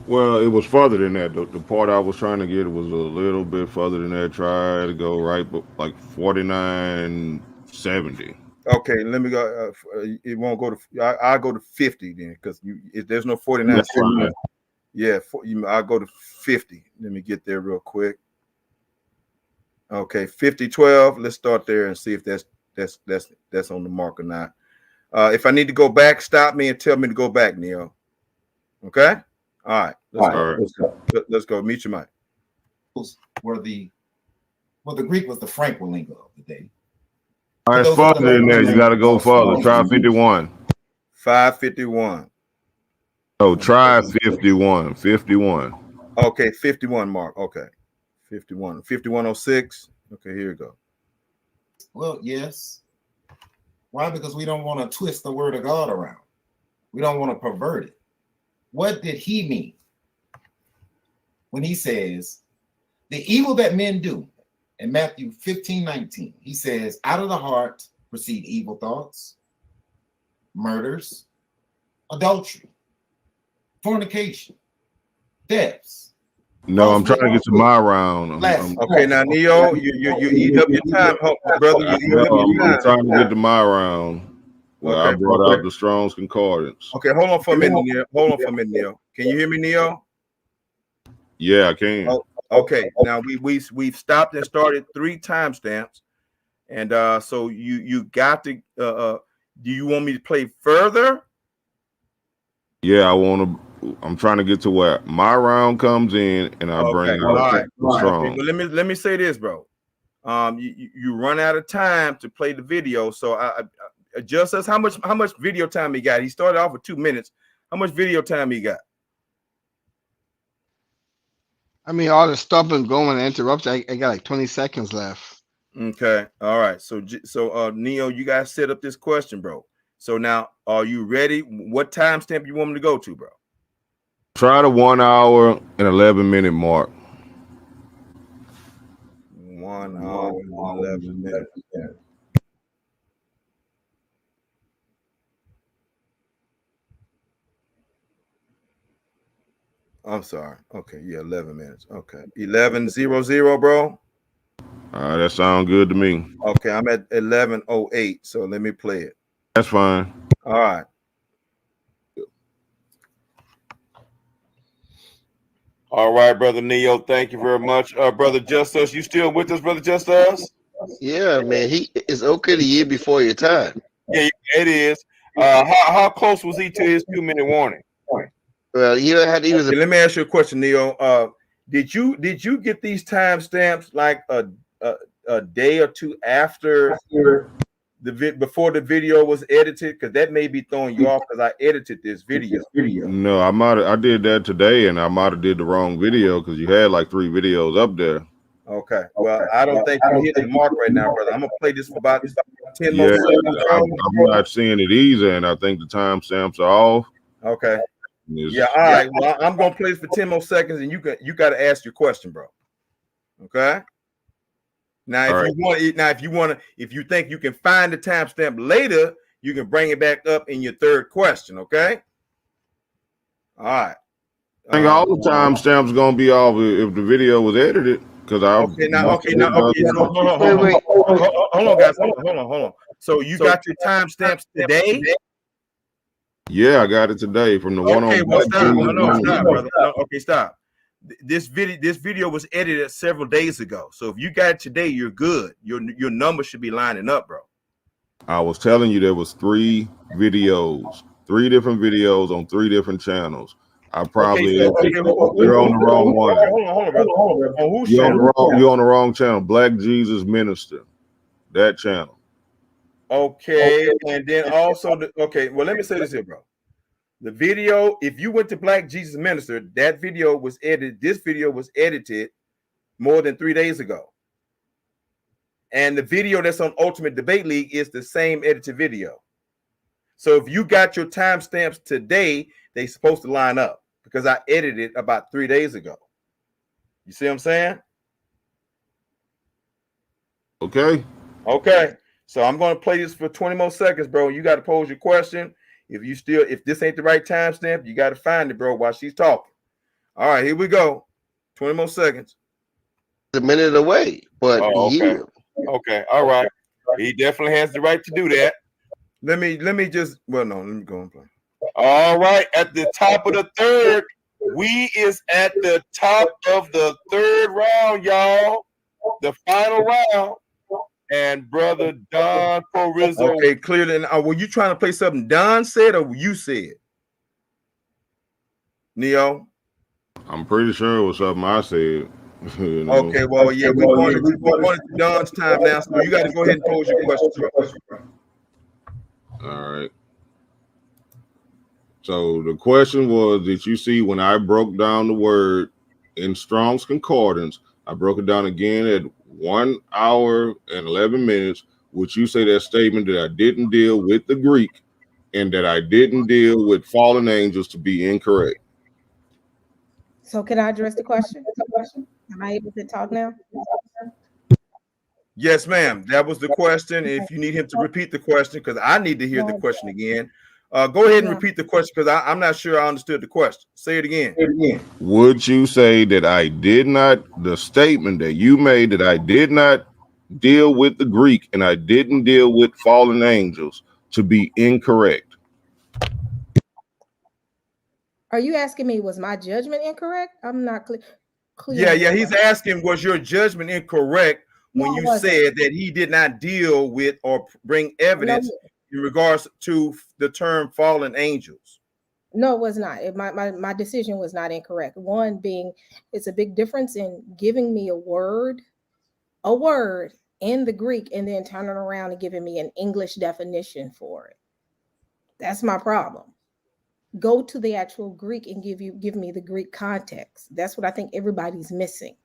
Well, it was further than that. The part I was trying to get was a little bit further than that. Try to go right, but like 49.70. Okay, let me go. It won't go to. I'll go to 50 then, because there's no 49. Yeah, I'll go to 50. Let me get there real quick. Okay, 50:12. Let's start there and see if that's on the mark or not. If I need to go back, stop me and tell me to go back, Neo. Okay. All right. Let's go. Let's go. Meet your mic. The Greek was the Franco lingo of the day. All right, it's further than that. You got to go further. Try 51. 551. Oh, try 51. 51. Okay, 51 mark. Okay, 51. 5106. Okay, here we go. Well, yes. Why? Because we don't want to twist the word of God around. We don't want to pervert it. What did he mean when he says the evil that men do? In Matthew 15:19, he says, out of the heart proceed evil thoughts, murders, adultery, fornication, thefts. No, I'm trying to get to my round. Okay, now Neo, you eat up your time, brother. I'm trying to get to my round. Well, okay, I brought out the Strong's Concordance. Okay, hold on for a minute, Neo. Hold on for a minute, Neo. Can you hear me, Neo? Yeah, I can. Oh, okay, now we've stopped and started 3 timestamps, and so you got to. Do you want me to play further? Yeah, I'm trying to get to where my round comes in, and I bring out the Strong. Okay, well, let me say this, bro. You run out of time to play the video, so I just us how much video time he got. He started off with 2 minutes. How much video time he got? I mean, all the stuff and going and interrupt. I got like 20 seconds left. Okay, all right. So Neo, you guys set up this question, bro. So now, are you ready? What timestamp you want me to go to, bro? Try the 1 hour and 11-minute mark. 1 hour and 11 minutes. I'm sorry. Okay, yeah, 11 minutes. Okay, 11:00, bro. That sounds good to me. Okay, I'm at 11:08. So let me play it. That's fine. All right. All right, brother Neo. Thank you very much, brother Justus. You still with us, brother Justus? Yeah, man. It's okay the year before your time. Yeah, it is. How close was he to his 2-minute warning? Well, he was. Let me ask you a question, Neo. Did you get these timestamps like a day or two after before the video was edited? Because that may be throwing you off because I edited this video. No, I did that today, and I might have did the wrong video because you had like 3 videos up there. Okay. Well, I don't think you're hitting the mark right now, brother. I'm gonna play this for about 10 more Yeah, seconds. I'm not seeing it either, and I think the timestamps are off. Okay. Yeah. All right. Well, I'm gonna play this for 10 more seconds, and you got to ask your question, bro. Okay. Now, if you think you can find the timestamp later, you can bring it back up in your third question. Okay. All right. I think all the timestamps gonna be off if the video was edited. Because hold on, guys. Hold on. So you got your timestamps today? Yeah, I got it today from the one on. Okay, well, stop. No, stop, brother. No, okay, stop. This video was edited several days ago. So if you got it today, you're good. Your number should be lining up, bro. I was telling you there was 3 videos, 3 different videos on 3 different channels. I probably you're on the wrong one. Hold on, brother. On whose channel? You're on the wrong channel. BlackJesusMinister, that channel. Okay, and then also well, let me say this here, bro. The video, if you went to BlackJesusMinister, that video was edited. This video was edited more than 3 days ago. And the video that's on Ultimate Debate League is the same edited video. So if you got your timestamps today, they supposed to line up because I edited it about 3 days ago. You see what I'm saying? Okay. So I'm going to play this for 20 more seconds, bro. You got to pose your question. If this ain't the right timestamp, you got to find it, bro, while she's talking. All right, here we go. 20 more seconds. A minute away, but okay. All right. He definitely has the right to do that. Let me go and play. All right, at the top of the third, we is at the top of the third round, y'all. The final round. And brother Don Porizzo. Okay, clearly. Were you trying to play something Don said or you said? Neo? I'm pretty sure it was something I said. You know? Okay, well, yeah, we wanted Don's time now, so you got to go ahead and pose your question. All right. So the question was, did you see when I broke down the word in Strong's Concordance, I broke it down again at 1 hour and 11 minutes. Would you say that statement that I didn't deal with the Greek and that I didn't deal with fallen angels to be incorrect? So can I address the question? Am I able to talk now? Yes, ma'am. That was the question. If you need him to repeat the question, because I need to hear the question again. Go ahead and repeat the question because I'm not sure I understood the question. Say it again. Would you say that I did not, the statement that you made that I did not deal with the Greek and I didn't deal with fallen angels to be incorrect? Are you asking me, was my judgment incorrect? I'm not clear. Yeah. He's asking, was your judgment incorrect when you said that he did not deal with or bring evidence in regards to the term fallen angels? No, it was not. My decision was not incorrect. One being, it's a big difference in giving me a word in the Greek and then turning around and giving me an English definition for it. That's my problem. Go to the actual Greek and give me the Greek context. That's what I think everybody's missing.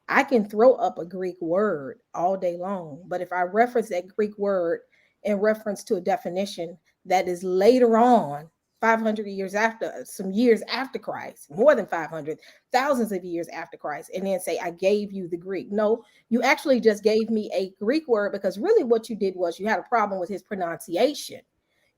I can throw up a Greek word all day long, but if I reference that Greek word in reference to a definition that is later on, 500 years after, some years after Christ, more than 500, thousands of years after Christ, and then say, I gave you the Greek. No, you actually just gave me a Greek word because really what you did was you had a problem with his pronunciation.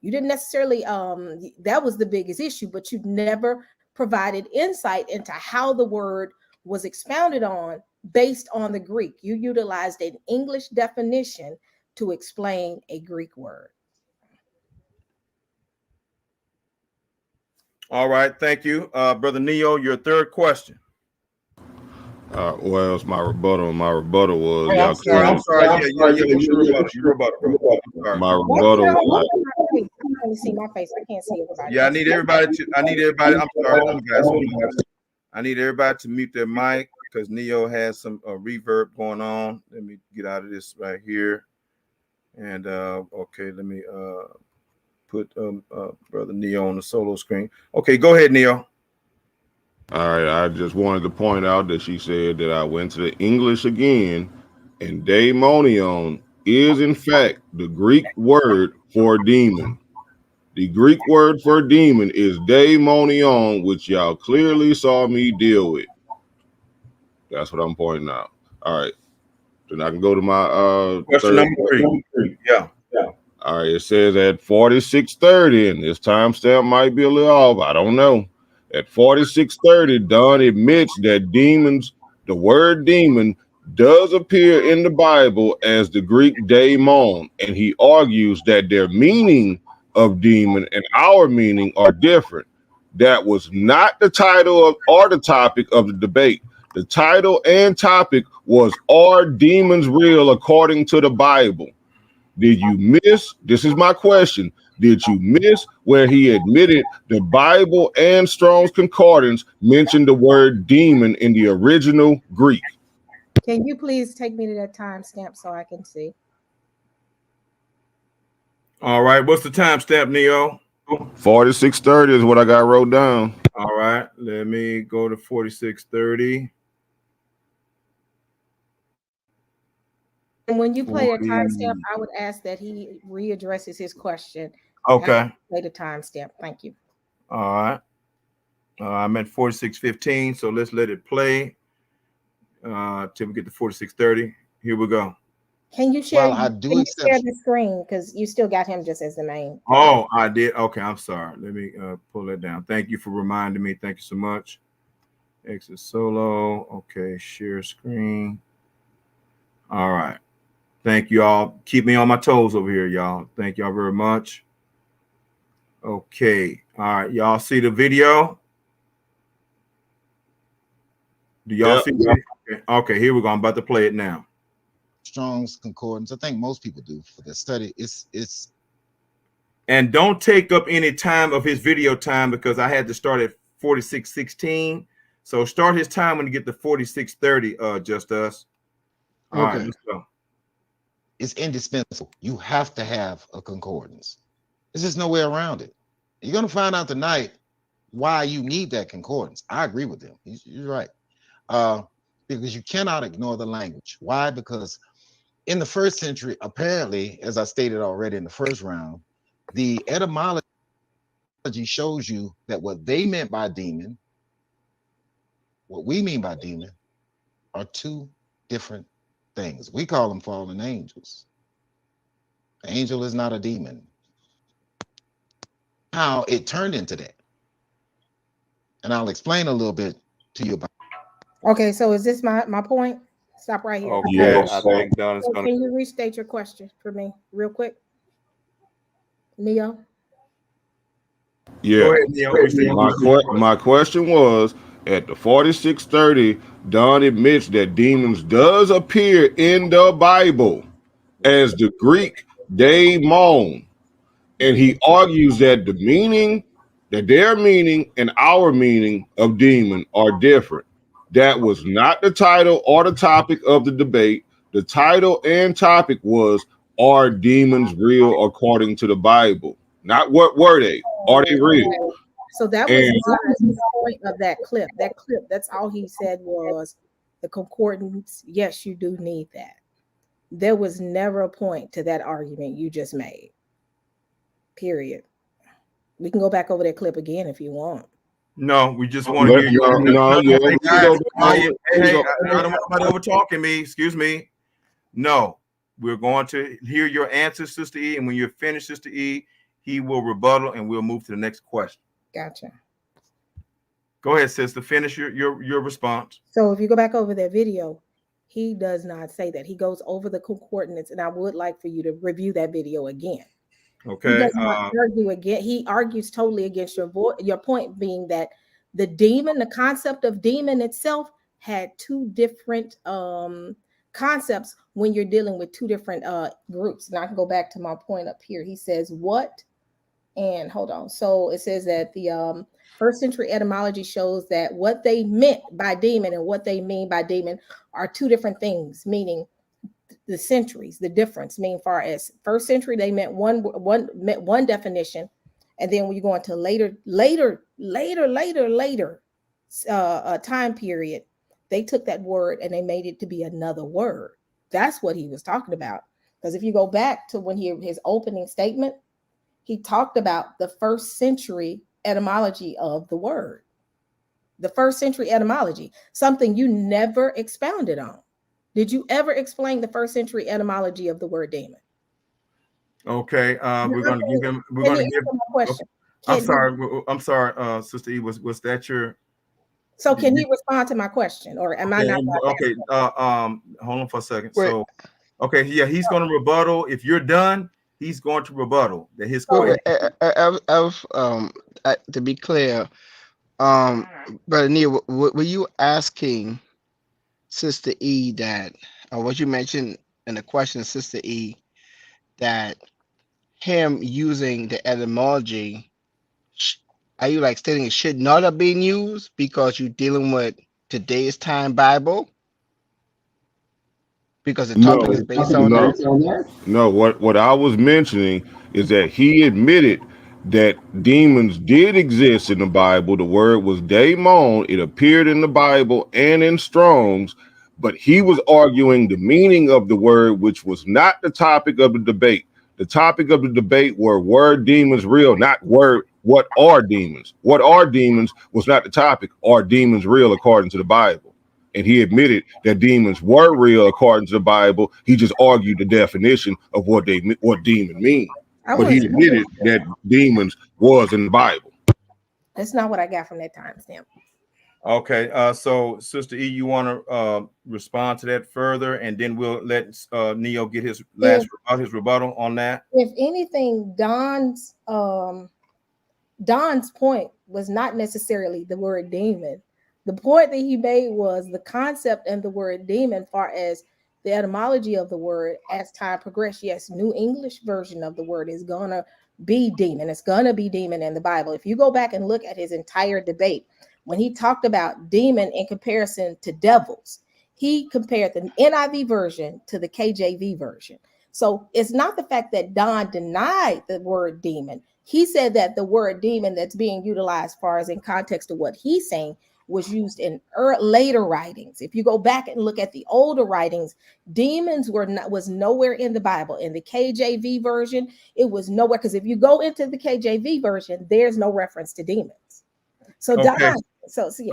You didn't necessarily, that was the biggest issue, but you never provided insight into how the word was expounded on based on the Greek. You utilized an English definition to explain a Greek word. All right, thank you. Brother Neo, your third question. Well, it's my rebuttal. My rebuttal was Oh, I'm sorry. Yeah. What's your rebuttal? Your rebuttal, bro. I'm sorry. My rebuttal. I can't see my face. I can't see everybody. Yeah, I need everybody. I'm sorry, hold on, guys. I need everybody to mute their mic because Neo has some reverb going on. Let me get out of this right here. And okay, let me put Brother Neo on the solo screen. Okay, go ahead, Neo. All right, I just wanted to point out that she said that I went to the English again, and daimonion is in fact the Greek word for demon. The Greek word for demon is daimonion, which y'all clearly saw me deal with. That's what I'm pointing out. All right, then I can go to my Question number 3. Yeah. All right, it says at 46:30, and this timestamp might be a little off. I don't know. At 46:30, Don admits that the word demon, does appear in the Bible as the Greek daimon, and he argues that their meaning of demon and our meaning are different. That was not the title or the topic of the debate. The title and topic was, "Are demons real according to the Bible?" Did you miss? This is my question. Did you miss where he admitted the Bible and Strong's Concordance mentioned the word demon in the original Greek? Can you please take me to that timestamp so I can see? All right. What's the timestamp, Neo? 46:30 is what I got wrote down. All right. Let me go to 46:30. And when you play a timestamp, I would ask that he readdresses his question. Okay. Play the timestamp. Thank you. All right. I'm at 46:15, so let's let it play till we get to 46:30. Here we go. Can you share? Well, I do accept share the screen because you still got him just as the main. Oh, I did. Okay, I'm sorry. Let me pull that down. Thank you for reminding me. Thank you so much. Exit solo. Okay, share screen. All right. Thank you all. Keep me on my toes over here, y'all. Thank y'all very much. Okay. All right. Y'all see the video? Do y'all see the video? Okay, here we go. I'm about to play it now. Strong's Concordance. I think most people do for their study. It's and don't take up any time of his video time because I had to start at 46:16. So start his time when you get to 46:30, just us. All right, let's go. It's indispensable. You have to have a concordance. There's just no way around it. You're going to find out tonight why you need that concordance. I agree with him. You're right. Because you cannot ignore the language. Why? Because in the first century, apparently, as I stated already in the first round, the etymology shows you that what they meant by demon, what we mean by demon, are two different things. We call them fallen angels. The angel is not a demon. How it turned into that. And I'll explain a little bit to you about it. Okay, so is this my point? Stop right here. Okay, yes. I think Don is so can you restate your question for me real quick? Neo? Yeah. Ahead, Neo. My question was, at the 46:30, Don admits that demons does appear in the Bible as the Greek daimon. And he argues that their meaning and our meaning of demon are different. That was not the title or the topic of the debate. The title and topic was, "Are demons real according to the Bible?" Not what were they? Are they real? So that was the point of that clip. That clip, that's all he said was the concordance. Yes, you do need that. There was never a point to that argument you just made. Period. We can go back over that clip again if you want. No, we just want to hear you. I don't want nobody over talking me. Excuse me. No, we're going to hear your answer, Sister E. And when you're finished, Sister E, he will rebuttal and we'll move to the next question. Gotcha. Go ahead, sister. Finish your response. So if you go back over that video, he does not say that. He goes over the concordance, and I would like for you to review that video again. He Okay. does not argue again. He argues totally against your point, being that the demon, the concept of demon itself, had two different concepts when you're dealing with two different groups. And I can go back to my point up here. He says what, and hold on. So it says that the first century etymology shows that what they meant by demon and what they mean by demon are two different things, meaning the centuries, the difference, mean far as first century, they meant one definition. And then when you go into later time period, they took that word and they made it to be another word. That's what he was talking about. Because if you go back to when his opening statement, he talked about the first century etymology of the word. The first century etymology, something you never expounded on. Did you ever explain the first century etymology of the word demon? Okay, we're going to give him. We're going to give. Question. I'm sorry, Sister E. Was that your? So can he respond to my question, or am I not? Okay. Hold on for a second. Wait. So, okay, yeah, he's going to rebuttal. If you're done, he's going to rebuttal. That his to be clear, Brother Neil, were you asking Sister E that, or what you mentioned in the question, Sister E, that him using the etymology, are you like stating it should not have been used because you're dealing with today's time Bible? Because the topic is based on that? No, what I was mentioning is that he admitted that demons did exist in the Bible. The word was daemon. It appeared in the Bible and in Strong's, but he was arguing the meaning of the word, which was not the topic of the debate. The topic of the debate were demons real, not what are demons. What are demons was not the topic. Are demons real according to the Bible? And he admitted that demons were real according to the Bible. He just argued the definition of what demon mean. But he admitted that demons was in the Bible. That's not what I got from that timestamp. Okay, so Sister E, you want to respond to that further, and then we'll let Neo get his rebuttal on that. If anything, Don's point was not necessarily the word demon. The point that he made was the concept and the word demon, far as the etymology of the word as time progressed. Yes, New English version of the word is gonna be demon. It's gonna be demon in the Bible. If you go back and look at his entire debate, when he talked about demon in comparison to devils, he compared the NIV version to the KJV version. So it's not the fact that Don denied the word demon. He said that the word demon that's being utilized, as far as in context of what he's saying, was used in later writings. If you go back and look at the older writings, demons was nowhere in the Bible. In the KJV version, it was nowhere, because if you go into the KJV version, there's no reference to demons. So okay. Yeah.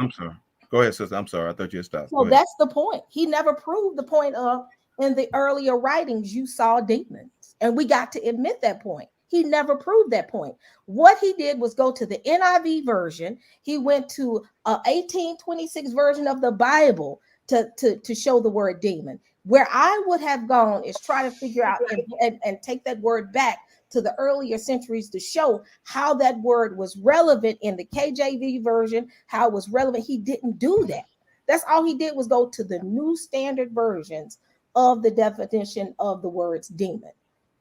I'm sorry. Go ahead, sister. I'm sorry. I thought you had stopped. So that's the point. He never proved the point of in the earlier writings you saw demons, and we got to admit that point. He never proved that point. What he did was go to the NIV version. He went to a 1826 version of the Bible to show the word demon. Where I would have gone is try to figure out and take that word back to the earlier centuries to show how that word was relevant in the KJV version, how it was relevant. He didn't do that. That's all he did was go to the New Standard versions of the definition of the words demon.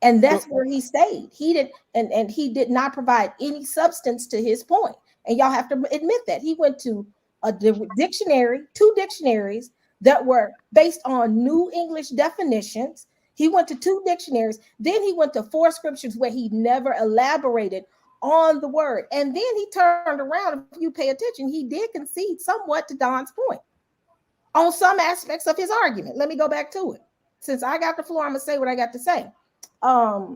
And that's where he stayed. He did, and he did not provide any substance to his point. And y'all have to admit that. He went to a dictionary, 2 dictionaries that were based on New English definitions. He went to 2 dictionaries. Then he went to 4 scriptures where he never elaborated on the word. And then he turned around. If you pay attention, he did concede somewhat to Don's point on some aspects of his argument. Let me go back to it. Since I got the floor, I'm going to say what I got to say. Let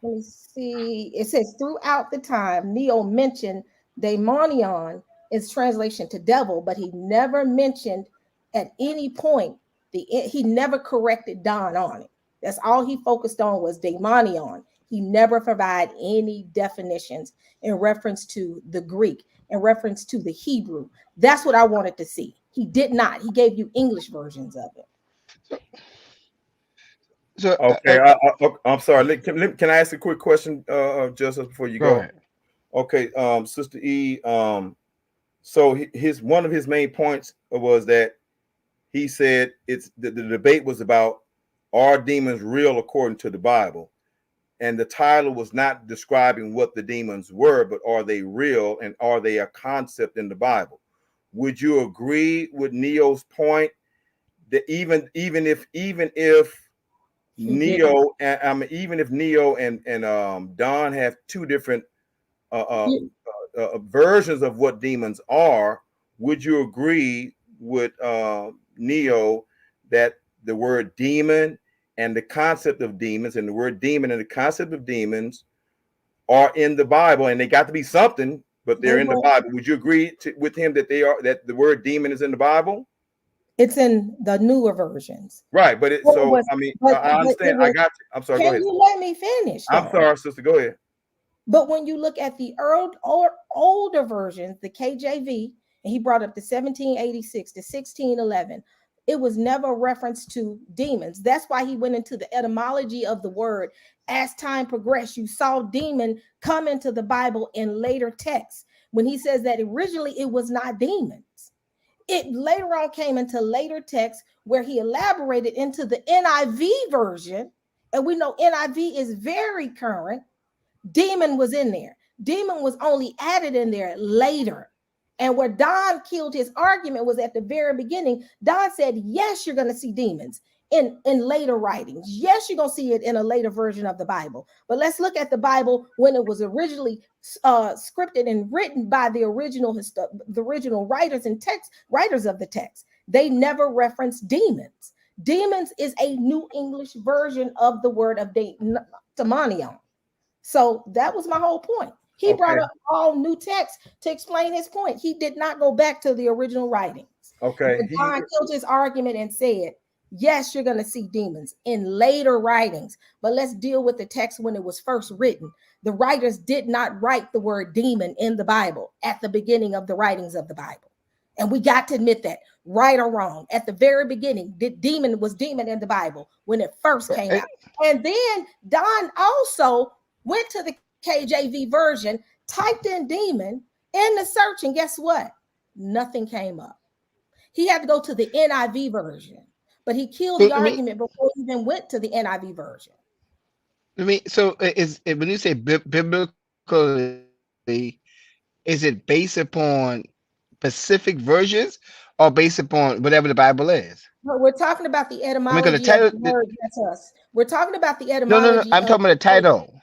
me see. It says throughout the time, Neo mentioned daemonion is translation to devil, but he never mentioned at any point he never corrected Don on it. That's all he focused on was daemonion. He never provided any definitions in reference to the Greek, in reference to the Hebrew. That's what I wanted to see. He did not. He gave you English versions of it. So Okay, I'm sorry. Can I ask a quick question, Justice, before you go go? ahead. Okay, Sister E. So his one of his main points was that he said it's the debate was about, are demons real according to the Bible? And the title was not describing what the demons were, but are they real and are they a concept in the Bible? Would you agree with Neo's point that even if Neo and even if Neo and Don have two different versions of what demons are, would you agree with Neo that the word demon and the concept of demons and the word demon and the concept of demons are in the Bible, and they got to be something, but they're in the Bible? Would you agree with him that that the word demon is in the Bible? It's in the newer versions. Right, but I mean, I understand. I got you. I'm sorry. Go ahead. Can you let me finish? I'm sorry, sister. Go ahead. But when you look at the older versions, the KJV, and he brought up the 1786 to 1611, it was never a reference to demons. That's why he went into the etymology of the word. As time progressed, you saw demon come into the Bible in later texts. When he says that originally it was not demons, it later on came into later texts where he elaborated into the NIV version. And we know NIV is very current. Demon was in there. Demon was only added in there later. And where Don killed his argument was at the very beginning. Don said, yes, you're going to see demons in later writings. Yes, you're going to see it in a later version of the Bible. But let's look at the Bible when it was originally scripted and written by the original writers and writers of the text. They never referenced demons. Demons is a New English version of the word of demonion. So that was my whole point. He brought up all new texts to explain his point. He did not go back to the original writings. Okay. Don killed his argument and said, yes, you're going to see demons in later writings, but let's deal with the text when it was first written. The writers did not write the word demon in the Bible at the beginning of the writings of the Bible. And we got to admit that, right or wrong. At the very beginning, demon was demon in the Bible when it first came out. And then Don also went to the KJV version, typed in demon in the search, and guess what? Nothing came up. He had to go to the NIV version, but he killed the argument before he even went to the NIV version. So when you say biblically, is it based upon specific versions or based upon whatever the Bible is? We're talking about the etymology of the word. That's us. We're talking about the etymology. No. I'm talking about the title.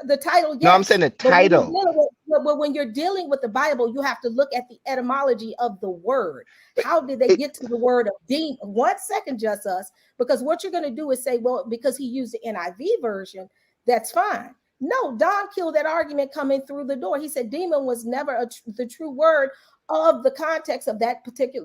The title, yes. No, I'm saying the title. But when you're dealing with the Bible, you have to look at the etymology of the word. How did they get to the word of demon? 1 second, just us, because what you're going to do is say, well, because he used the NIV version, that's fine. No, Don killed that argument coming through the door. He said demon was never the true word of the context of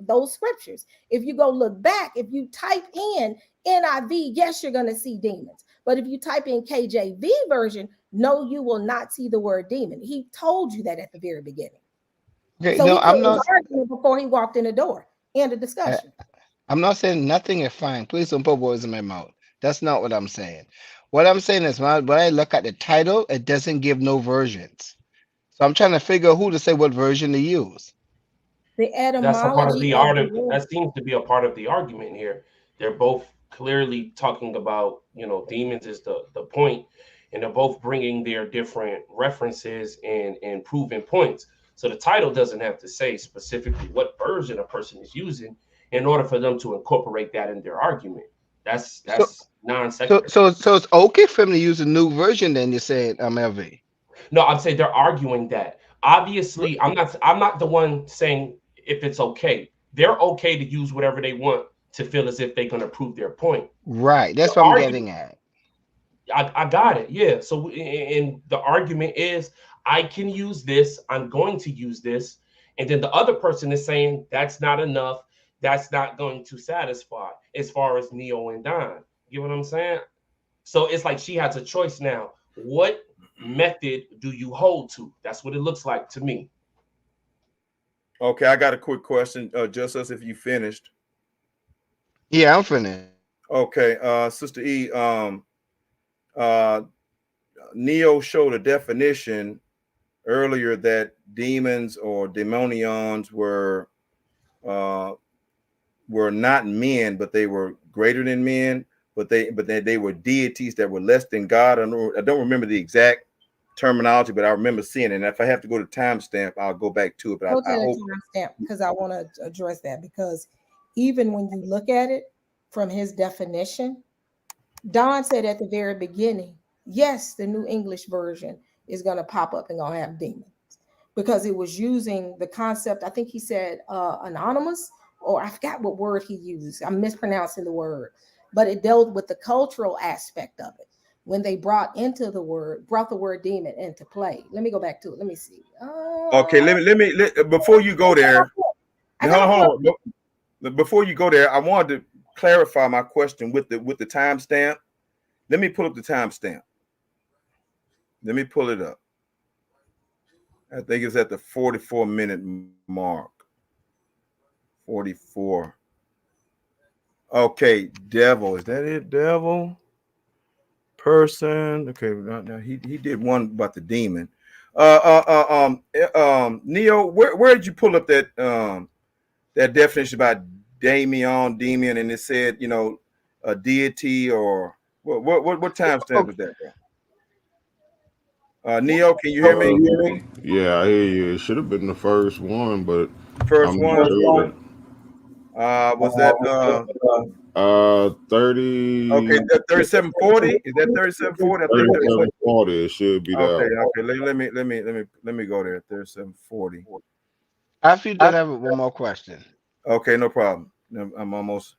those scriptures. If you go look back, if you type in NIV, yes, you're going to see demons. But if you type in KJV version, no, you will not see the word demon. He told you that at the very beginning. Okay, so I'm not arguing before he walked in the door. End of discussion. I'm not saying nothing is fine. Please don't put words in my mouth. That's not what I'm saying. What I'm saying is when I look at the title, it doesn't give no versions. So I'm trying to figure out who to say what version to use. The etymology. That's a part of the argument. That seems to be a part of the argument here. They're both clearly talking about, demons is the point, and they're both bringing their different references and proven points. So the title doesn't have to say specifically what version a person is using in order for them to incorporate that in their argument. That's non-secular. So it's okay for them to use a new version. Then you said, LV. No, I'm saying they're arguing that. Obviously, I'm not the one saying if it's okay. They're okay to use whatever they want to feel as if they're going to prove their point. Right. That's what I'm getting at. I got it. Yeah. So, and the argument is, I can use this. I'm going to use this. And then the other person is saying that's not enough. That's not going to satisfy as far as Neo and Don. You know what I'm saying? So it's like she has a choice now. What method do you hold to? That's what it looks like to me. Okay, I got a quick question. Just as if you finished. Yeah, I'm finished. Okay, Sister E, uh, Neo showed a definition earlier that demons or demonions uh, were not men, but they were greater than men. But they were deities that were less than God. I don't remember the exact terminology, but I remember seeing it. And if I have to go to timestamp, I'll go back to it. But Go to I the hope. timestamp because I want to address that, because even when you look at it from his definition, Don said at the very beginning, yes, the New English version is going to pop up and going to have demons, because it was using the concept. I think he said anonymous, or I forgot what word he used. I'm mispronouncing the word, but it dealt with the cultural aspect of it. When they brought the word demon into play. Let me go back to it. Let me see. Okay, before you go there, I got hold on. Before you go there, I wanted to clarify my question with the timestamp. Let me pull up the timestamp. Let me pull it up. I think it's at the 44-minute mark. 44. Okay, devil. Is that it? Devil? Person. Okay, now he did one about the demon. Neo, where did you pull up that that definition about demon, and it said, a deity, or what timestamp was that? Neo, can you hear me? Yeah, I hear you. It should have been the first one, but First I'm not one. sure. Was that 30. okay? 3740. Is that 3740? I think that's what. 3740. It should be that. Okay. Let me go there. 3740. After you done, I have one more question. Okay, no problem. I'm almost.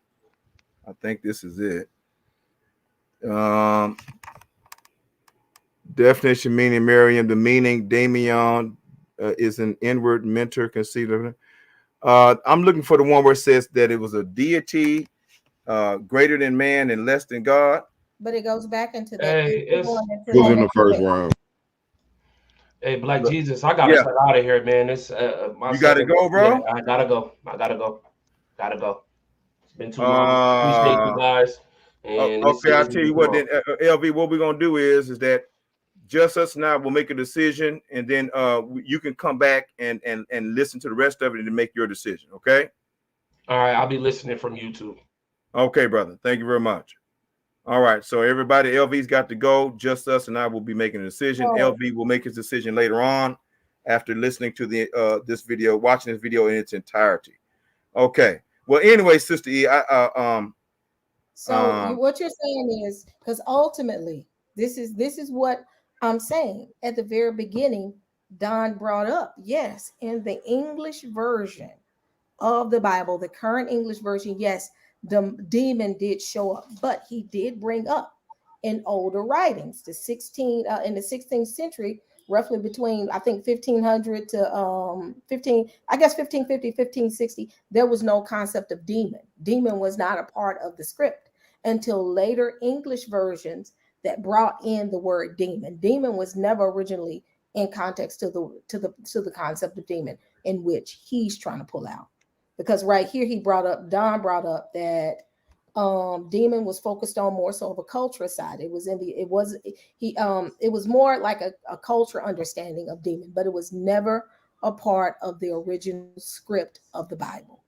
I think this is it. Definition, meaning, Miriam. The meaning, Daimion, is an inward mentor conceited. I'm looking for the one where it says that it was a deity, greater than man and less than God. But it goes back into that. Hey, It was in the first round. Hey, Black Jesus, I gotta Yeah. start out of here, man. It's my You gotta go, bro. Yeah, I gotta go. Gotta go. It's been too long. Appreciate you guys. And Okay, I'll tell you what. Then, LV, what we're gonna do is that just us and I will make a decision, and then you can come back and listen to the rest of it and make your decision. Okay. All right, I'll be listening from YouTube. Okay, brother. Thank you very much. All right, so everybody, LV's got to go. Just us and I will be making a decision. LV will make his decision later on after listening to the this video, watching this video in its entirety. Okay. Well, anyway, Sister E, what you're saying is, because ultimately, this is what I'm saying. At the very beginning, Don brought up, yes, in the English version of the Bible, the current English version, yes, the demon did show up, but he did bring up in older writings, in the 16th century, roughly between, I think, 1500 to 1550, 1560, there was no concept of demon. Demon was not a part of the script until later English versions that brought in the word demon. Demon was never originally in context to the concept of demon, in which he's trying to pull out. Because right here Don brought up that demon was focused on more so of a culture side. It was more like a culture understanding of demon, but it was never a part of the original script of the Bible.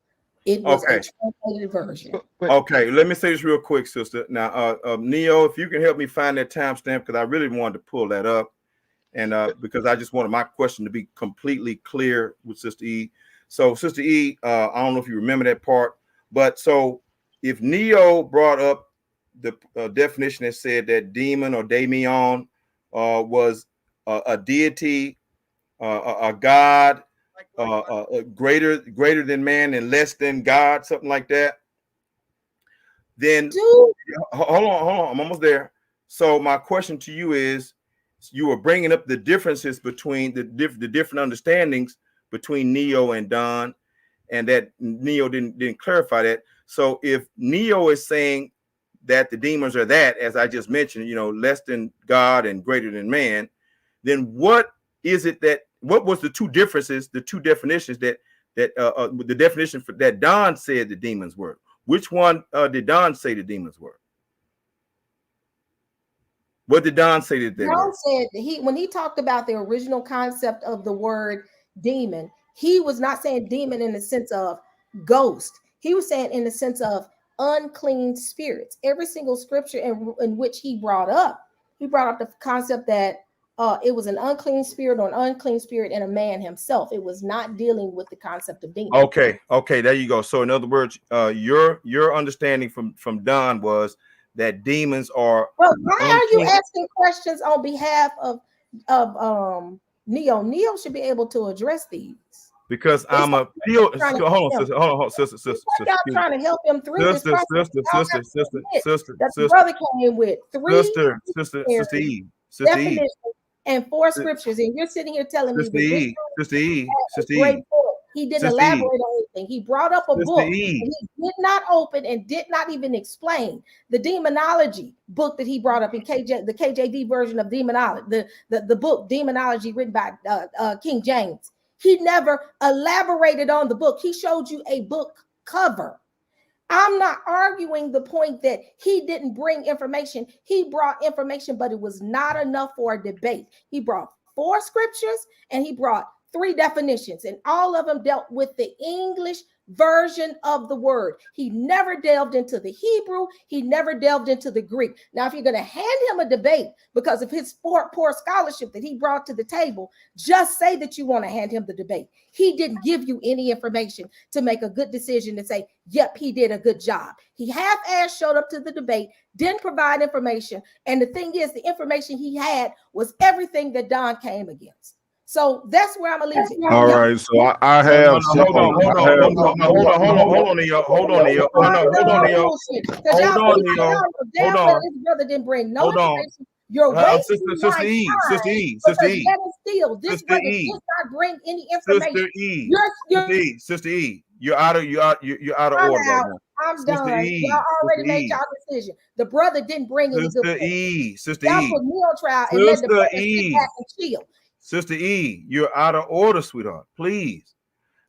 It was a translated version. Okay, let me say this real quick, sister. Now, Neo, if you can help me find that timestamp, because I really wanted to pull that up, and because I just wanted my question to be completely clear with Sister E. So, Sister E, I don't know if you remember that part, but so if Neo brought up the definition that said that demon or daimon was a deity, a god, greater than man and less than God, something like that, then hold on, I'm almost there. So my question to you is, you were bringing up the differences between the different understandings between Neo and Don, and that Neo didn't clarify that. So if Neo is saying that the demons are that, as I just mentioned, you know, less than God and greater than man, then what is it that, what was the two differences, the two definitions that the definition for that Don said the demons were? Which one did Don say the demons were? What did Don say that they were? Don said that when he talked about the original concept of the word demon, he was not saying demon in the sense of ghost. He was saying in the sense of unclean spirits. Every single scripture in which he brought up the concept that it was an unclean spirit or an unclean spirit in a man himself. It was not dealing with the concept of demon. Okay, there you go. So in other words, your understanding from Don was that demons are. Well, why are you asking questions on behalf of Neo? Neo should be able to address these. Because I'm a hold on, sister. Y'all trying to help him through this process. Sister. The brother came with three sister E. definitions and 4 scriptures, and you're sitting here telling me Sister E. He didn't elaborate on anything. He brought up a book and he did not open and did not even explain the demonology book that he brought up in the KJV version of demonology, the book Demonology written by King James. He never elaborated on the book. He showed you a book cover. I'm not arguing the point that he didn't bring information. He brought information, but it was not enough for a debate. He brought 4 scriptures and he brought 3 definitions, and all of them dealt with the English version of the word. He never delved into the Hebrew. He never delved into the Greek. Now, if you're going to hand him a debate because of his poor scholarship that he brought to the table, just say that you want to hand him the debate. He didn't give you any information to make a good decision and say, yep, he did a good job. He half-assed showed up to the debate, didn't provide information. And the thing is, the information he had was everything that Don came against. So that's where I'm gonna leave it. All right, so I have. Hold on, Neo. Hold on, Neo. His brother didn't bring no information. You're wasting my time. This brother did not bring any information. Sister E, you're out of order right now. I'm done. Y'all already made y'all decision. The brother didn't bring any good points. Sister E. Y'all put me on trial and let the brother sit back and chill. Sister E, you're out of order, sweetheart. Please.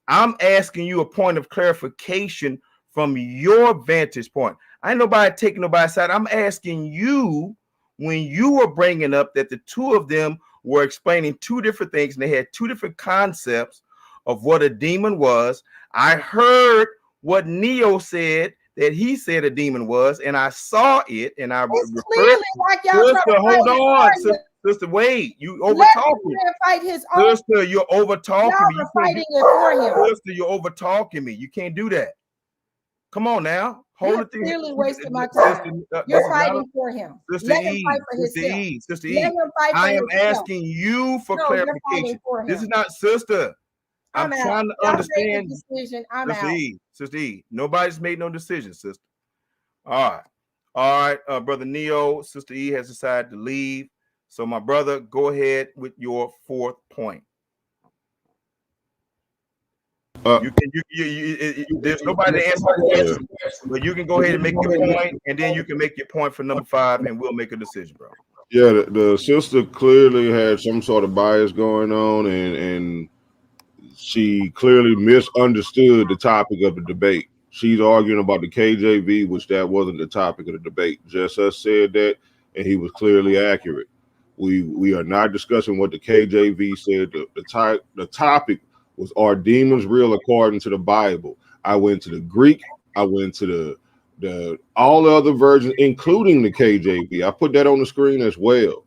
I'm asking you a point of clarification from your vantage point. I ain't nobody taking nobody's side. I'm asking you, when you were bringing up that the two of them were explaining 2 different things and they had 2 different concepts of what a demon was. I heard what Neo said that he said a demon was, and I saw it, and I referred. Like y'all hold on, sister, wait, you over talking. Sister, you're over talking me. Sister, you're over talking me. You can't do that. Come on now. Hold it. Really wasting my time. You're fighting for him. Sister E. I am asking you for clarification. This is not sister. I'm trying to understand. Sister E. Nobody's made no decision, sister. All right, brother Neo. Sister E has decided to leave. So, my brother, go ahead with your 4th point. There's nobody to answer the question, but you can go ahead and make your point, and then you can make your point for number 5, and we'll make a decision, bro. Yeah, the sister clearly had some sort of bias going on, and she clearly misunderstood the topic of the debate. She's arguing about the KJV, which that wasn't the topic of the debate. Jesus said that, and he was clearly accurate. We are not discussing what the KJV said. The topic was, are demons real according to the Bible? I went to the Greek. I went to the all the other versions, including the KJV. I put that on the screen as well.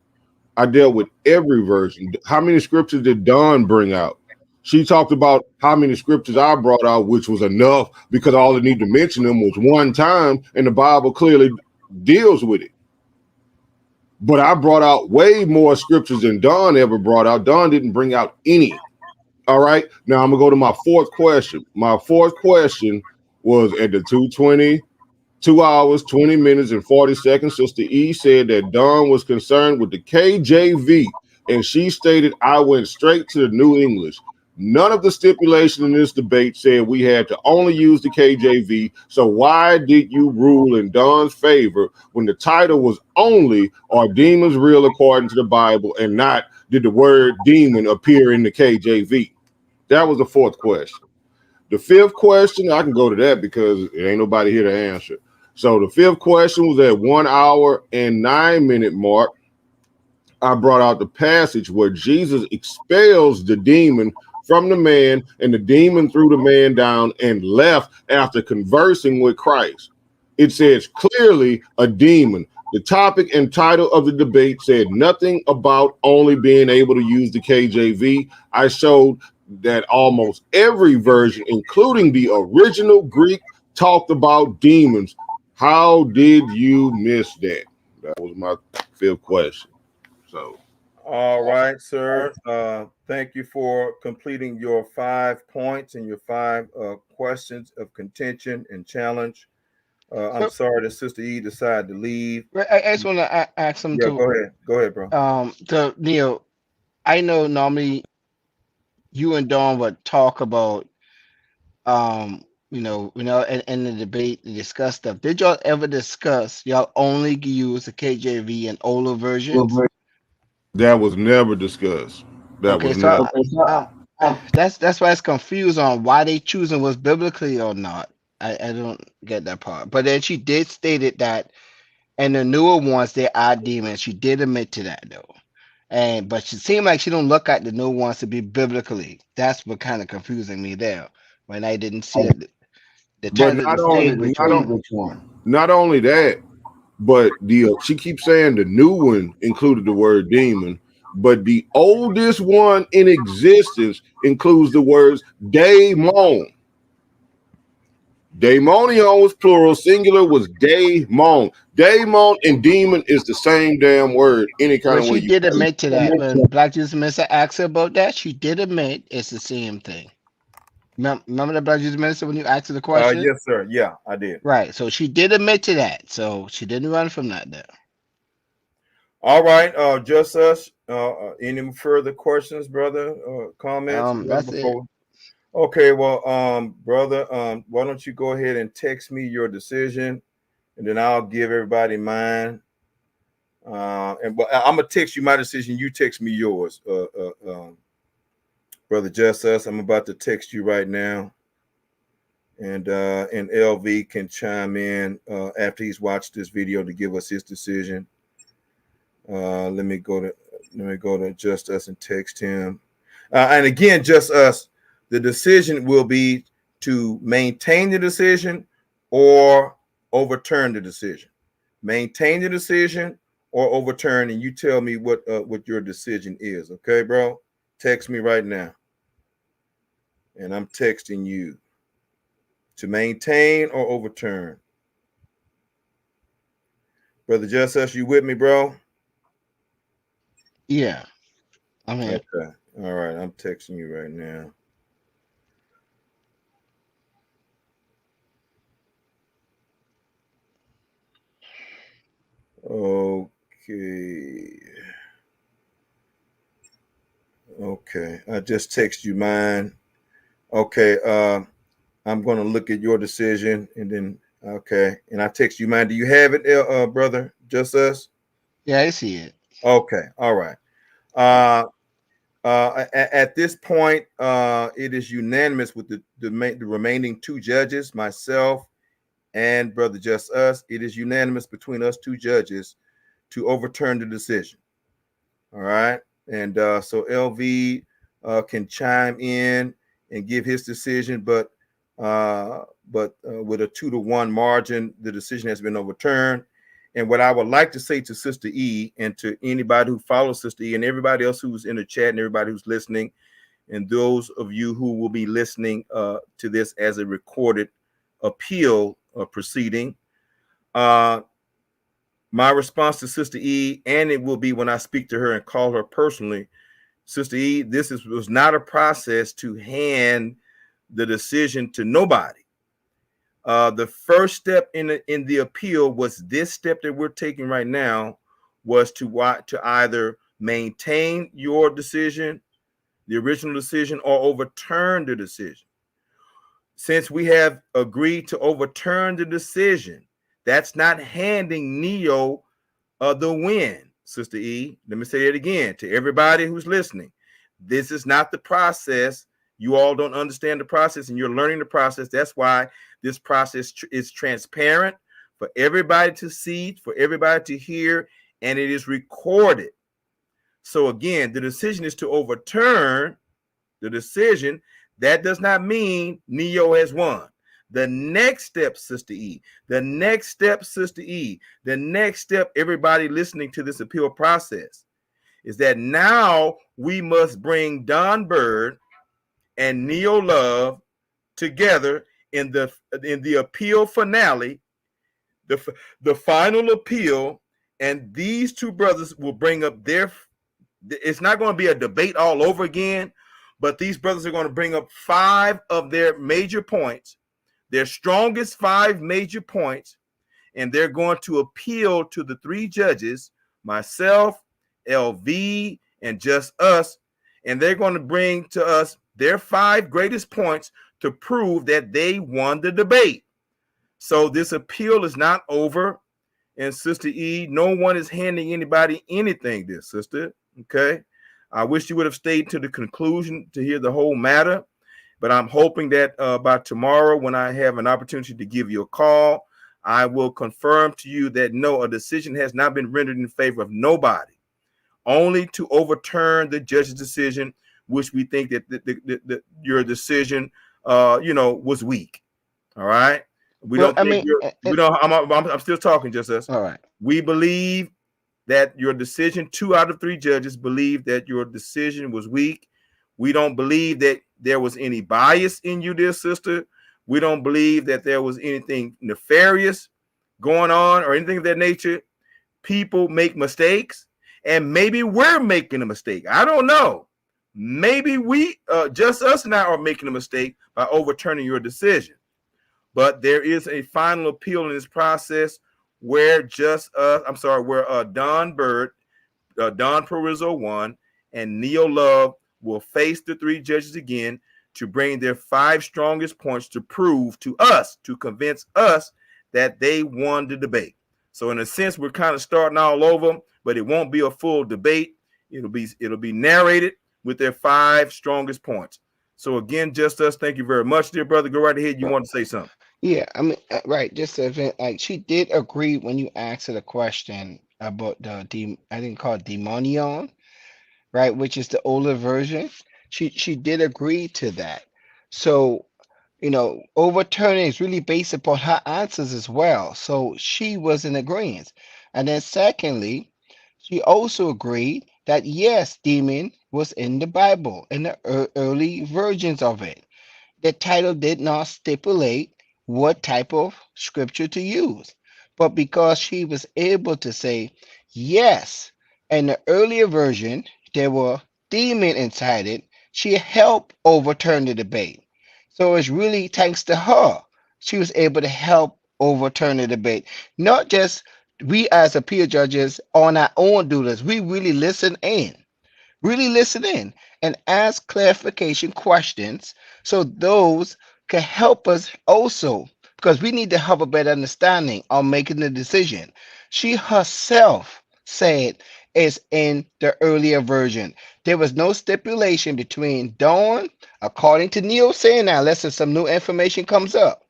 I dealt with every version. How many scriptures did Dawn bring out? She talked about how many scriptures I brought out, which was enough because all I need to mention them was one time, and the Bible clearly deals with it. But I brought out way more scriptures than Don ever brought out. Don didn't bring out any. All right. Now I'm going to go to my 4th question. My 4th question was at the 2:20, 2 hours, 20 minutes, and 40 seconds. Sister E said that Don was concerned with the KJV, and she stated I went straight to the New English. None of the stipulation in this debate said we had to only use the KJV. So why did you rule in Don's favor when the title was only "Are Demons Real According to the Bible" and not did the word demon appear in the KJV? That was the fourth question. The fifth question, I can go to that because it ain't nobody here to answer. So the fifth question was at 1 hour and 9 minute mark. I brought out the passage where Jesus expels the demon from the man, and the demon threw the man down and left after conversing with Christ. It says clearly a demon. The topic and title of the debate said nothing about only being able to use the KJV. I showed that almost every version, including the original Greek, talked about demons. How did you miss that? That was my fifth question. So, all right, sir. Thank you for completing your 5 points and your 5 questions of contention and challenge. I'm sorry that Sister E decided to leave. I just want to ask him Yeah, to go ahead, bro. to Neil. I know normally you and Dawn would talk about in the debate to discuss stuff. Did y'all ever discuss y'all only use the KJV and older versions? that was never discussed. That Okay, was so never. um that's why it's confused on why they choosing was biblically or not. I don't get that part. But then she did state it that in the newer ones there are demons. She did admit to that though. But she seemed like she don't look at the new ones to be biblically. That's what kind of confusing me there. When I didn't see that the But title didn't state which one. not only that, but she keeps saying the new one included the word demon, but the oldest one in existence includes the words daemon. Daemonion was plural, singular was daemon. Daemon and demon is the same damn word, any kind Well, of way she you did say it. admit to that. When Black Jesus Minister asked her about that, she did admit it's the same thing. Remember the Black Jesus Minister when you asked her the question? Yes, sir. Yeah, I did. Right. So she did admit to that. So she didn't run from that there. All right. Just us. Any further questions, brother? Comments? That's it. Okay. Well, brother, why don't you go ahead and text me your decision, and then I'll give everybody mine. But I'm gonna text you my decision. You text me yours, brother. Just us. I'm about to text you right now, and LV can chime in after he's watched this video to give us his decision. Let me go to Just Us and text him. And again, Just Us, the decision will be to maintain the decision or overturn the decision. Maintain the decision or overturn, and you tell me what your decision is. Okay, bro? Text me right now. And I'm texting you to maintain or overturn. Brother Just Us, you with me, bro? Yeah. I'm here. Okay. All right. I'm texting you right now. Okay. Okay. I just text you mine. Okay. I'm gonna look at your decision and then okay. And I text you mine. Do you have it, brother? Just Us? Yeah, I see it. Okay. All right. At this point, it is unanimous with the remaining 2 judges, myself and brother Just Us. It is unanimous between us 2 judges to overturn the decision. All right. And so LV can chime in and give his decision, but with a 2-1 margin, the decision has been overturned. And what I would like to say to Sister E and to anybody who follows Sister E and everybody else who's in the chat and everybody who's listening, and those of you who will be listening to this as a recorded appeal proceeding, my response to Sister E, and it will be when I speak to her and call her personally, Sister E, this was not a process to hand the decision to nobody. The first step in the appeal was this step that we're taking right now, was to either maintain your decision the original decision or overturn the decision. Since we have agreed to overturn the decision, that's not handing Neo the win, Sister E. Let me say it again to everybody who's listening. This is not the process. You all don't understand the process, and you're learning the process. That's why this process is transparent for everybody to see, for everybody to hear, and it is recorded. So again, the decision is to overturn the decision. That does not mean Neo has won. The next step, Sister E, the next step, Sister E, the next step, everybody listening to this appeal process, is that now we must bring Don Bird and Neo Love together in the appeal finale, the final appeal, and these two brothers will bring up it's not going to be a debate all over again, but these brothers are going to bring up 5 of their major points, their strongest 5 major points, and they're going to appeal to the 3 judges, myself, LV, and just us, and they're going to bring to us their 5 greatest points to prove that they won the debate. So this appeal is not over, and Sister E, no one is handing anybody anything, dear sister, okay? I wish you would have stayed to the conclusion to hear the whole matter, but I'm hoping that by tomorrow, when I have an opportunity to give you a call, I will confirm to you that no, a decision has not been rendered in favor of nobody, only to overturn the judge's decision, which we think that your decision, was weak. All right. We Well, don't I think mean, we don't. I'm still talking, just us. all right. We believe that your decision, 2 out of 3 judges believe that your decision was weak. We don't believe that there was any bias in you, dear sister. We don't believe that there was anything nefarious going on or anything of that nature. People make mistakes, and maybe we're making a mistake. I don't know. Maybe we, just us now, are making a mistake by overturning your decision. But there is a final appeal in this process where Don Bird, Don Perizzo won, and Neo Love will face the 3 judges again to bring their 5 strongest points to prove to us, to convince us that they won the debate. So in a sense, we're kind of starting all over, but it won't be a full debate. It'll be narrated with their 5 strongest points. So again, just us, thank you very much, dear brother. Go right ahead. You want to say something? Yeah, I mean, right. Just to like, she did agree when you asked her the question about I didn't call it demonion, right, which is the older version. She did agree to that. So, overturning is really based upon her answers as well. So she was in agreement. And then secondly, she also agreed that yes, demon was in the Bible, in the early versions of it. The title did not stipulate what type of scripture to use. But because she was able to say, yes, in the earlier version, there were demons inside it, she helped overturn the debate. So it's really thanks to her. She was able to help overturn the debate. Not just we as appeal judges on our own do this. We really listen in. Really listen in and ask clarification questions so those can help us also, because we need to have a better understanding on making the decision. She herself said it's in the earlier version. There was no stipulation between Dawn, according to Neo saying now, unless some new information comes up.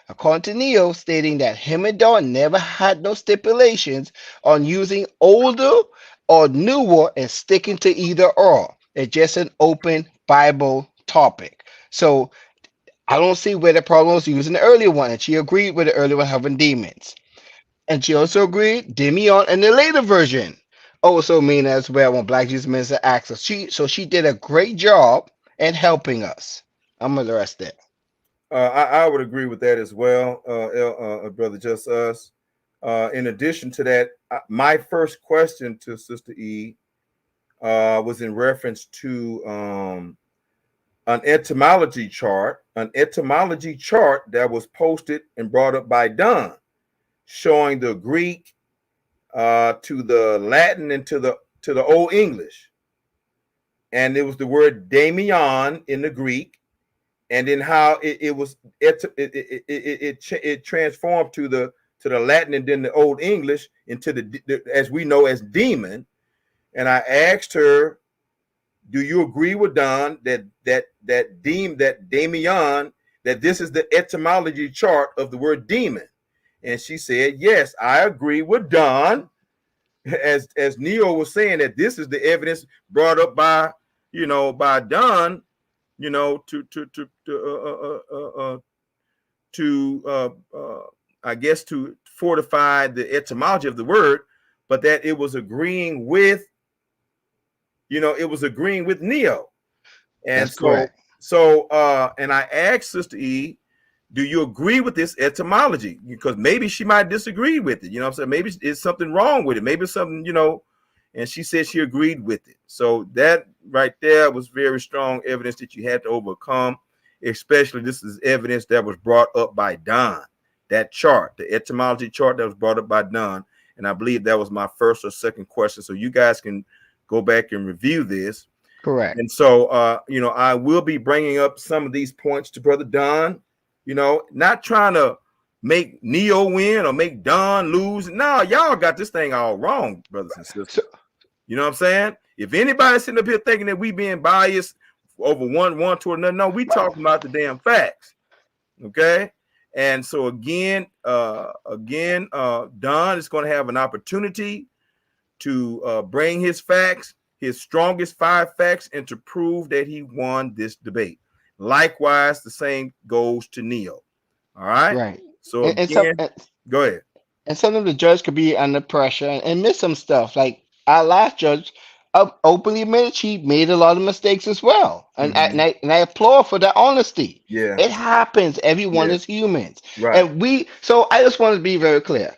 According to Neo, stating that him and Dawn never had no stipulations on using older or newer and sticking to either or. It's just an open Bible topic. So I don't see where the problem was using the earlier one. And she agreed with the earlier one having demons. And she also agreed Demion in the later version also mean as well when Black Jesus Minister asked us. She did a great job in helping us. I'm gonna rest there. I would agree with that as well, brother. Just us. In addition to that, my first question to Sister E was in reference to an etymology chart that was posted and brought up by Don, showing the Greek to the Latin and to the Old English. and it was the word daimion in the Greek, and then how it transformed to the Latin and then the Old English into the as we know as demon. And I asked her, do you agree with Don that daimion, that this is the etymology chart of the word demon? And she said, yes, I agree with Don. As Neo was saying, that this is the evidence brought up by Don, I guess to fortify the etymology of the word, but that it was agreeing with Neo. And That's correct. And I asked Sister E, do you agree with this etymology? Because maybe she might disagree with it. You know what I'm saying? Maybe it's something wrong with it. Maybe it's something, and she said she agreed with it. So that right there was very strong evidence that you had to overcome, especially this is evidence that was brought up by Don. That chart, the etymology chart that was brought up by Don. And I believe that was my first or second question. So you guys can go back and review this. Correct. And so, I will be bringing up some of these points to Brother Don, not trying to make Neo win or make Don lose. No, y'all got this thing all wrong, brothers and sisters. You know what I'm saying? If anybody's sitting up here thinking that we being biased over one to another, no, we talking about the damn facts. Okay. And so again, Don is going to have an opportunity to bring his facts, his strongest 5 facts, and to prove that he won this debate. Likewise, the same goes to Neo. All right. Right. So again, go ahead. And sometimes the judge could be under pressure and miss some stuff. Like our last judge openly admitted she made a lot of mistakes as well. And, I applaud for that honesty. Yeah. It happens. Everyone is humans. Right. And so I just want to be very clear.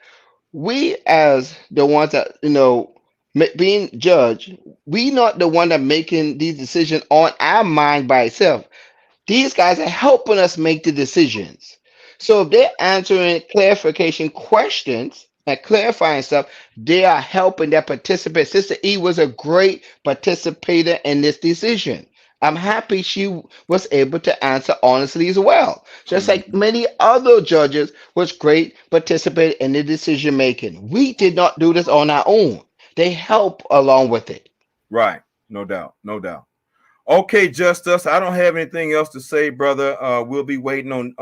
We as the ones that, being judged, we not the one that making these decisions on our mind by itself. These guys are helping us make the decisions. So if they're answering clarification questions and clarifying stuff, they are helping their participants. Sister E was a great participator in this decision. I'm happy she was able to answer honestly as well. Just like many other judges was great participate in the decision making. We did not do this on our own. They help along with it. Right. No doubt. No doubt. Okay, Justice. I don't have anything else to say, brother. We'll be waiting on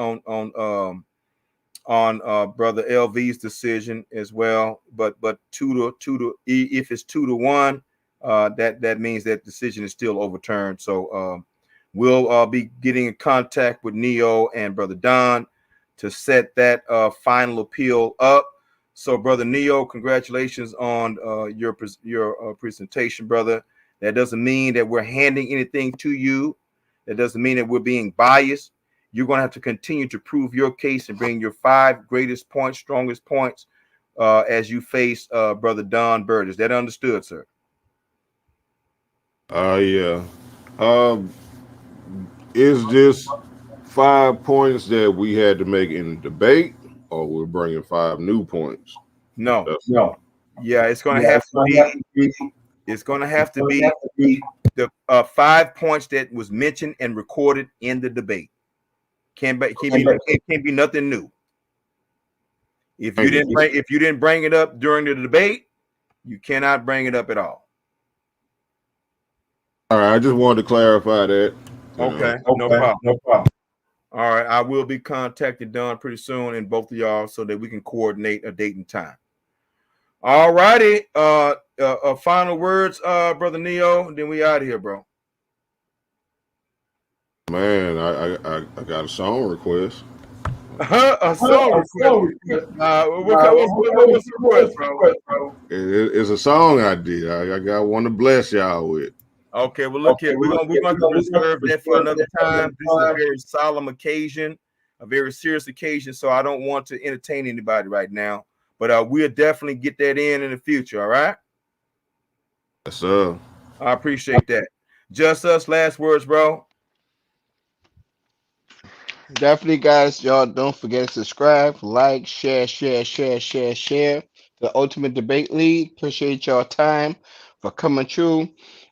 brother LV's decision as well. But 2 to if it's 2-1, that means that decision is still overturned. So we'll be getting in contact with Neo and brother Don to set that final appeal up. So brother Neo, congratulations on your presentation, brother. That doesn't mean that we're handing anything to you. That doesn't mean that we're being biased. You're going to have to continue to prove your case and bring your 5 greatest points, strongest points as you face brother Don Bird. Is that understood, sir? Yeah. Is this 5 points that we had to make in the debate, or we're bringing 5 new points? No. Yeah, it's going to have to be. It's going to have to be the 5 points that was mentioned and recorded in the debate. Can't be nothing new. If you didn't bring it up during the debate, you cannot bring it up at all. All right, I just wanted to clarify that. Okay, no problem. All right, I will be contacting Don pretty soon and both of y'all so that we can coordinate a date and time. All righty. Final words, brother Neo, and then we out of here, bro. Man, I got a song request. A song request. What's the request, bro? It's a song I did. I got one to bless y'all with. Okay, well, look here. We're gonna reserve that for another time. This is a very solemn occasion, a very serious occasion. So I don't want to entertain anybody right now. But we'll definitely get that in the future. All right. Yes, sir. I appreciate that. Just us. Last words, bro. Definitely, guys. Y'all don't forget to subscribe, like, share. The Ultimate Debate League. Appreciate y'all time for coming through.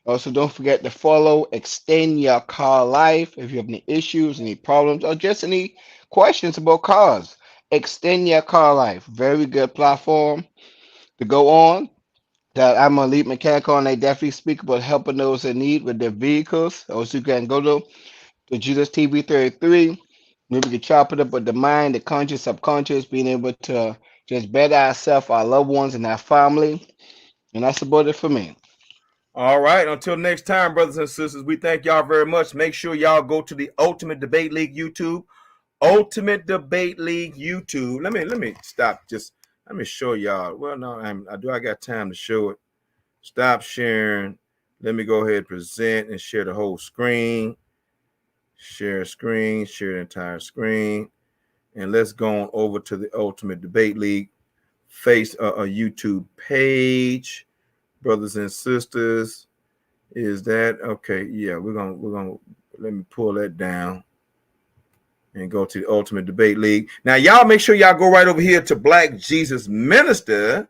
Also, don't forget to follow Extend Your Car Life if you have any issues, any problems, or just any questions about cars. Extend Your Car Life, very good platform to go on. That I'm a lead mechanic on. They definitely speak about helping those in need with their vehicles. Also, you can go to the Jesus TV 33. Maybe we can chop it up with the mind, the conscious, subconscious, being able to just better ourselves, our loved ones, and our family. And that's about it for me. All right. Until next time, brothers and sisters, we thank y'all very much. Make sure y'all go to the Ultimate Debate League YouTube. Ultimate Debate League YouTube. Let me stop. Let me show y'all. Well, no, I got time to show it. Stop sharing. Let me go ahead and present and share the whole screen. Share screen, share the entire screen. And let's go on over to the Ultimate Debate League a YouTube page. Brothers and sisters, is that okay? Yeah, we're gonna let me pull that down and go to the Ultimate Debate League. Now, y'all make sure y'all go right over here to Black Jesus Minister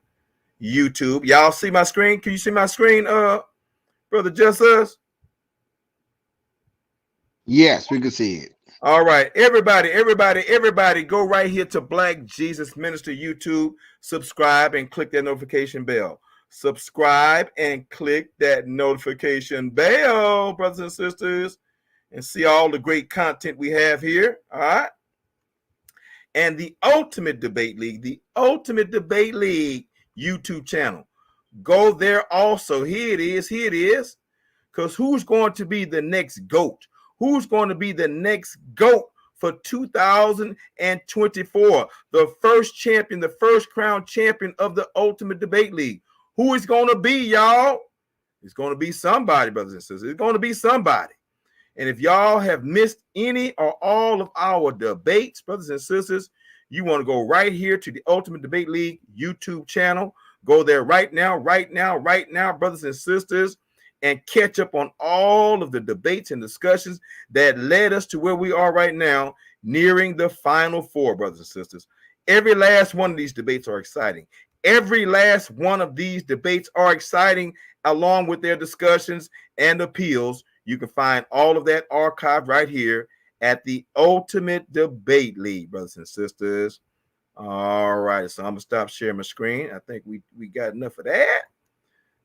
YouTube. Y'all see my screen? Can you see my screen, Brother Jesus? Yes, we can see it. All right, everybody, go right here to Black Jesus Minister YouTube. Subscribe and click that notification bell. Subscribe and click that notification bell, brothers and sisters, and see all the great content we have here. All right. And the Ultimate Debate League, YouTube channel. Go there also. Here it is. Because who's going to be the next GOAT? Who's going to be the next GOAT for 2024? The first champion, the first crown champion of the Ultimate Debate League. Who is going to be, y'all? It's going to be somebody, brothers and sisters. It's going to be somebody. And if y'all have missed any or all of our debates, brothers and sisters, you want to go right here to the Ultimate Debate League YouTube channel. Go there right now, brothers and sisters, and catch up on all of the debates and discussions that led us to where we are right now, nearing the Final Four, brothers and sisters. Every last one of these debates are exciting. Every last one of these debates are exciting, along with their discussions and appeals. You can find all of that archived right here at the Ultimate Debate League, brothers and sisters. All right, so I'm going to stop sharing my screen. I think we got enough of that.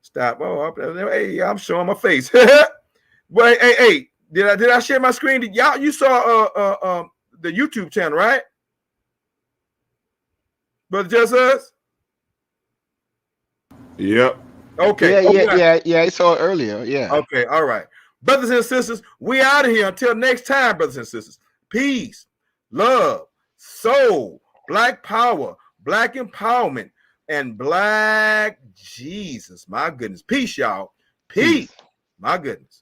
Stop. Oh, hey, I'm showing my face. Wait, hey, did I share my screen? Y'all, you saw the YouTube channel, right? Brother Just Us? Yep. Okay. Yeah. I saw it earlier. Yeah. Okay. All right. Brothers and sisters, we out of here. Until next time, brothers and sisters. Peace, love, soul, Black power, Black empowerment, and Black Jesus. My goodness. Peace, y'all. Peace. My goodness.